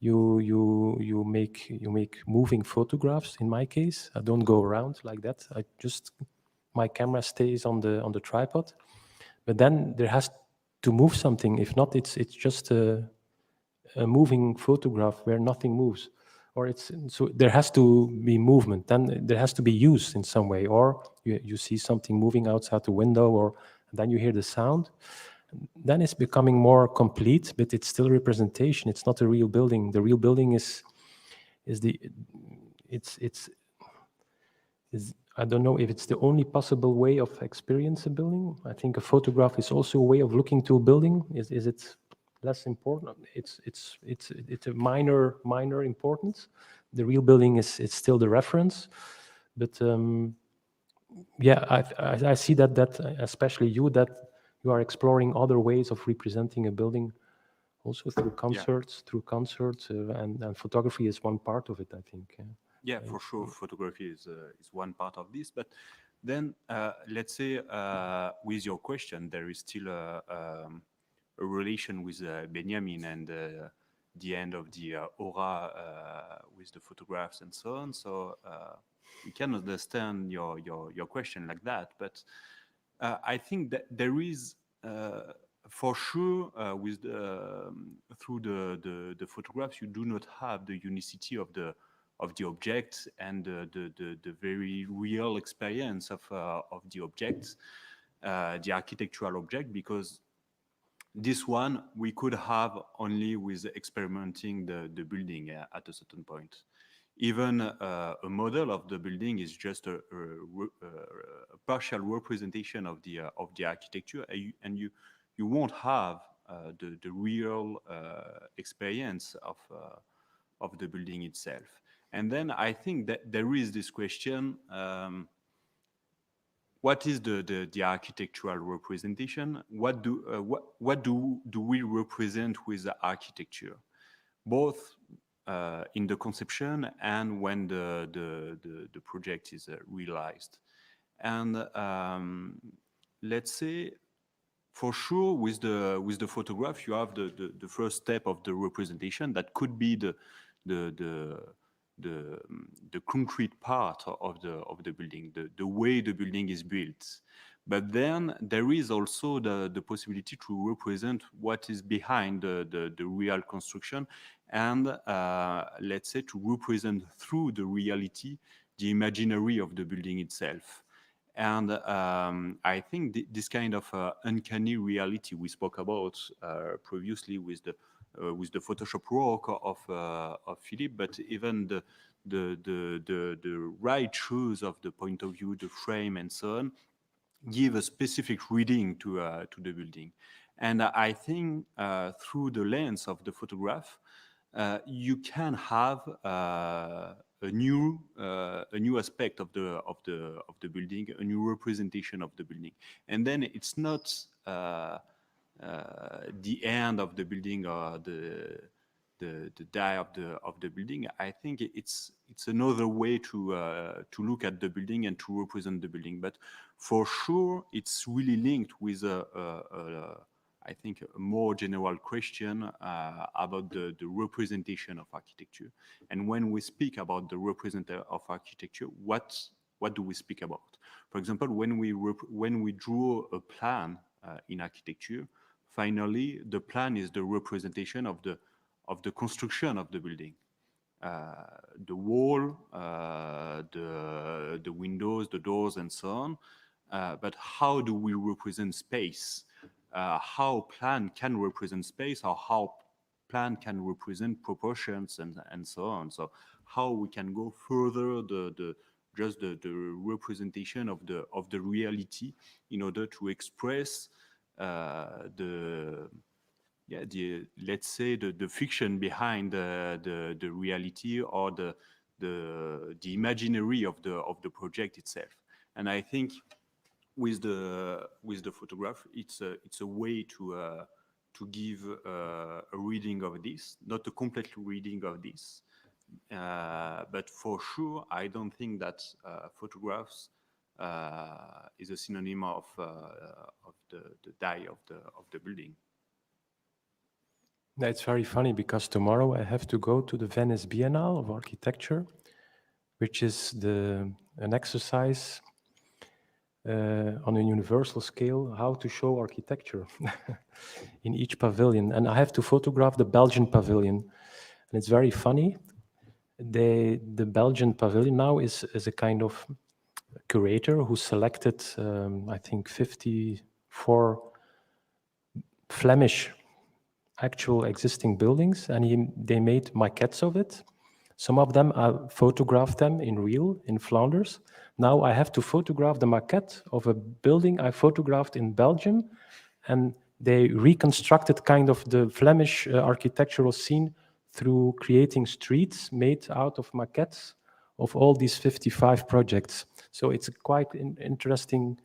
You make moving photographs. In my case, I don't go around like that. My camera stays on the tripod, but then there has to move something. If not, it's just a moving photograph where nothing moves, or so there has to be movement. Then there has to be use in some way, or you see something moving outside the window, or then you hear the sound. Then it's becoming more complete, but it's still representation. It's not a real building. The real building is I don't know if it's the only possible way of experience a building. I think a photograph is also a way of looking to a building. Is it less important? It's a minor importance. The real building is still the reference, but yeah, I see that especially that you are exploring other ways of representing a building, also through concerts, and photography is one part of it, I think. Yeah, for sure, photography is one part of this. But then, let's say, with your question, there is still a relation with Benjamin and the end of the aura with the photographs and so on. So we can understand your question like that. But I think that there is, for sure, with through the photographs, you do not have the unicity of the object and the very real experience of the object, the architectural object, because this one we could have only with experimenting the building at a certain point. Even a model of the building is just a partial representation of the architecture, and you won't have the real experience of the building itself. And then I think that there is this question: what is the architectural representation? What do we represent with the architecture, both in the conception and when the project is realized? And let's say, for sure, with the photograph, you have the first step of the representation that could be the concrete part of the building, the way the building is built. But then there is also the possibility to represent what is behind the real construction, and let's say to represent through the reality the imaginary of the building itself. And I think this kind of uncanny reality we spoke about previously with the Photoshop work of Filip, but even the right choice of the point of view, the frame, and so on, give a specific reading to the building. And I think through the lens of the photograph, you can have a new aspect of the building, a new representation of the building. And then it's not the end of the building or the die of the building. I think it's another way to look at the building and to represent the building. But for sure, it's really linked with I think a more general question about the representation of architecture. And when we speak about the representation of architecture, what do we speak about? For example, when we draw a plan in architecture, finally the plan is the representation of the construction of the building, the wall, the windows, the doors, and so on. But how do we represent space? How plan can represent space, or how plan can represent proportions, and so on. So how we can go further the representation of the reality in order to express let's say the fiction behind the reality, or imaginary of the project itself. And I think with the photograph, it's a way to give a reading of this, not a complete reading of this, but for sure, I don't think that photographs is a synonym of the die of the building. It's very funny because tomorrow I have to go to the Venice Biennale of Architecture, which is an exercise on a universal scale, how to show architecture in each pavilion. And I have to photograph the Belgian pavilion. And it's very funny. The Belgian pavilion now is a kind of curator who selected, I think, 54 Flemish actual existing buildings, and they made maquettes of it. Some of them, I photographed them in real in Flanders. Now I have to photograph the maquette of a building I photographed in Belgium, and they reconstructed kind of the Flemish architectural scene through creating streets made out of maquettes of all these 55 projects. So it's a quite interesting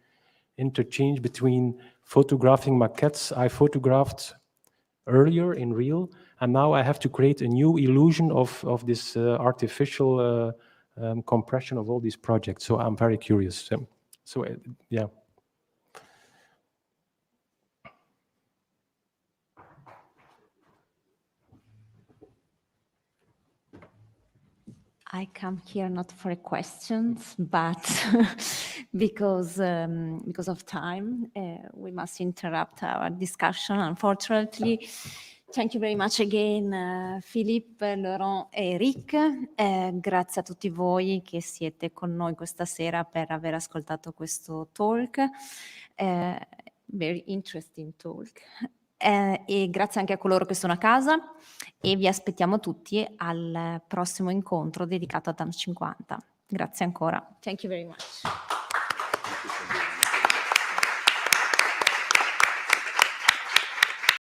interchange between photographing maquettes I photographed earlier in real, and now I have to create a new illusion of this artificial compression of all these projects. So I'm very curious. Yeah. I come here not for questions, but because of time, we must interrupt our discussion, unfortunately. Thank you very much again, Filip, Laurent e Éric. Grazie a tutti voi che siete con noi questa sera per aver ascoltato questo talk. Very interesting talk. E grazie anche a coloro che sono a casa e vi aspettiamo tutti al prossimo incontro dedicato a TAM 50. Grazie ancora. Thank you very much.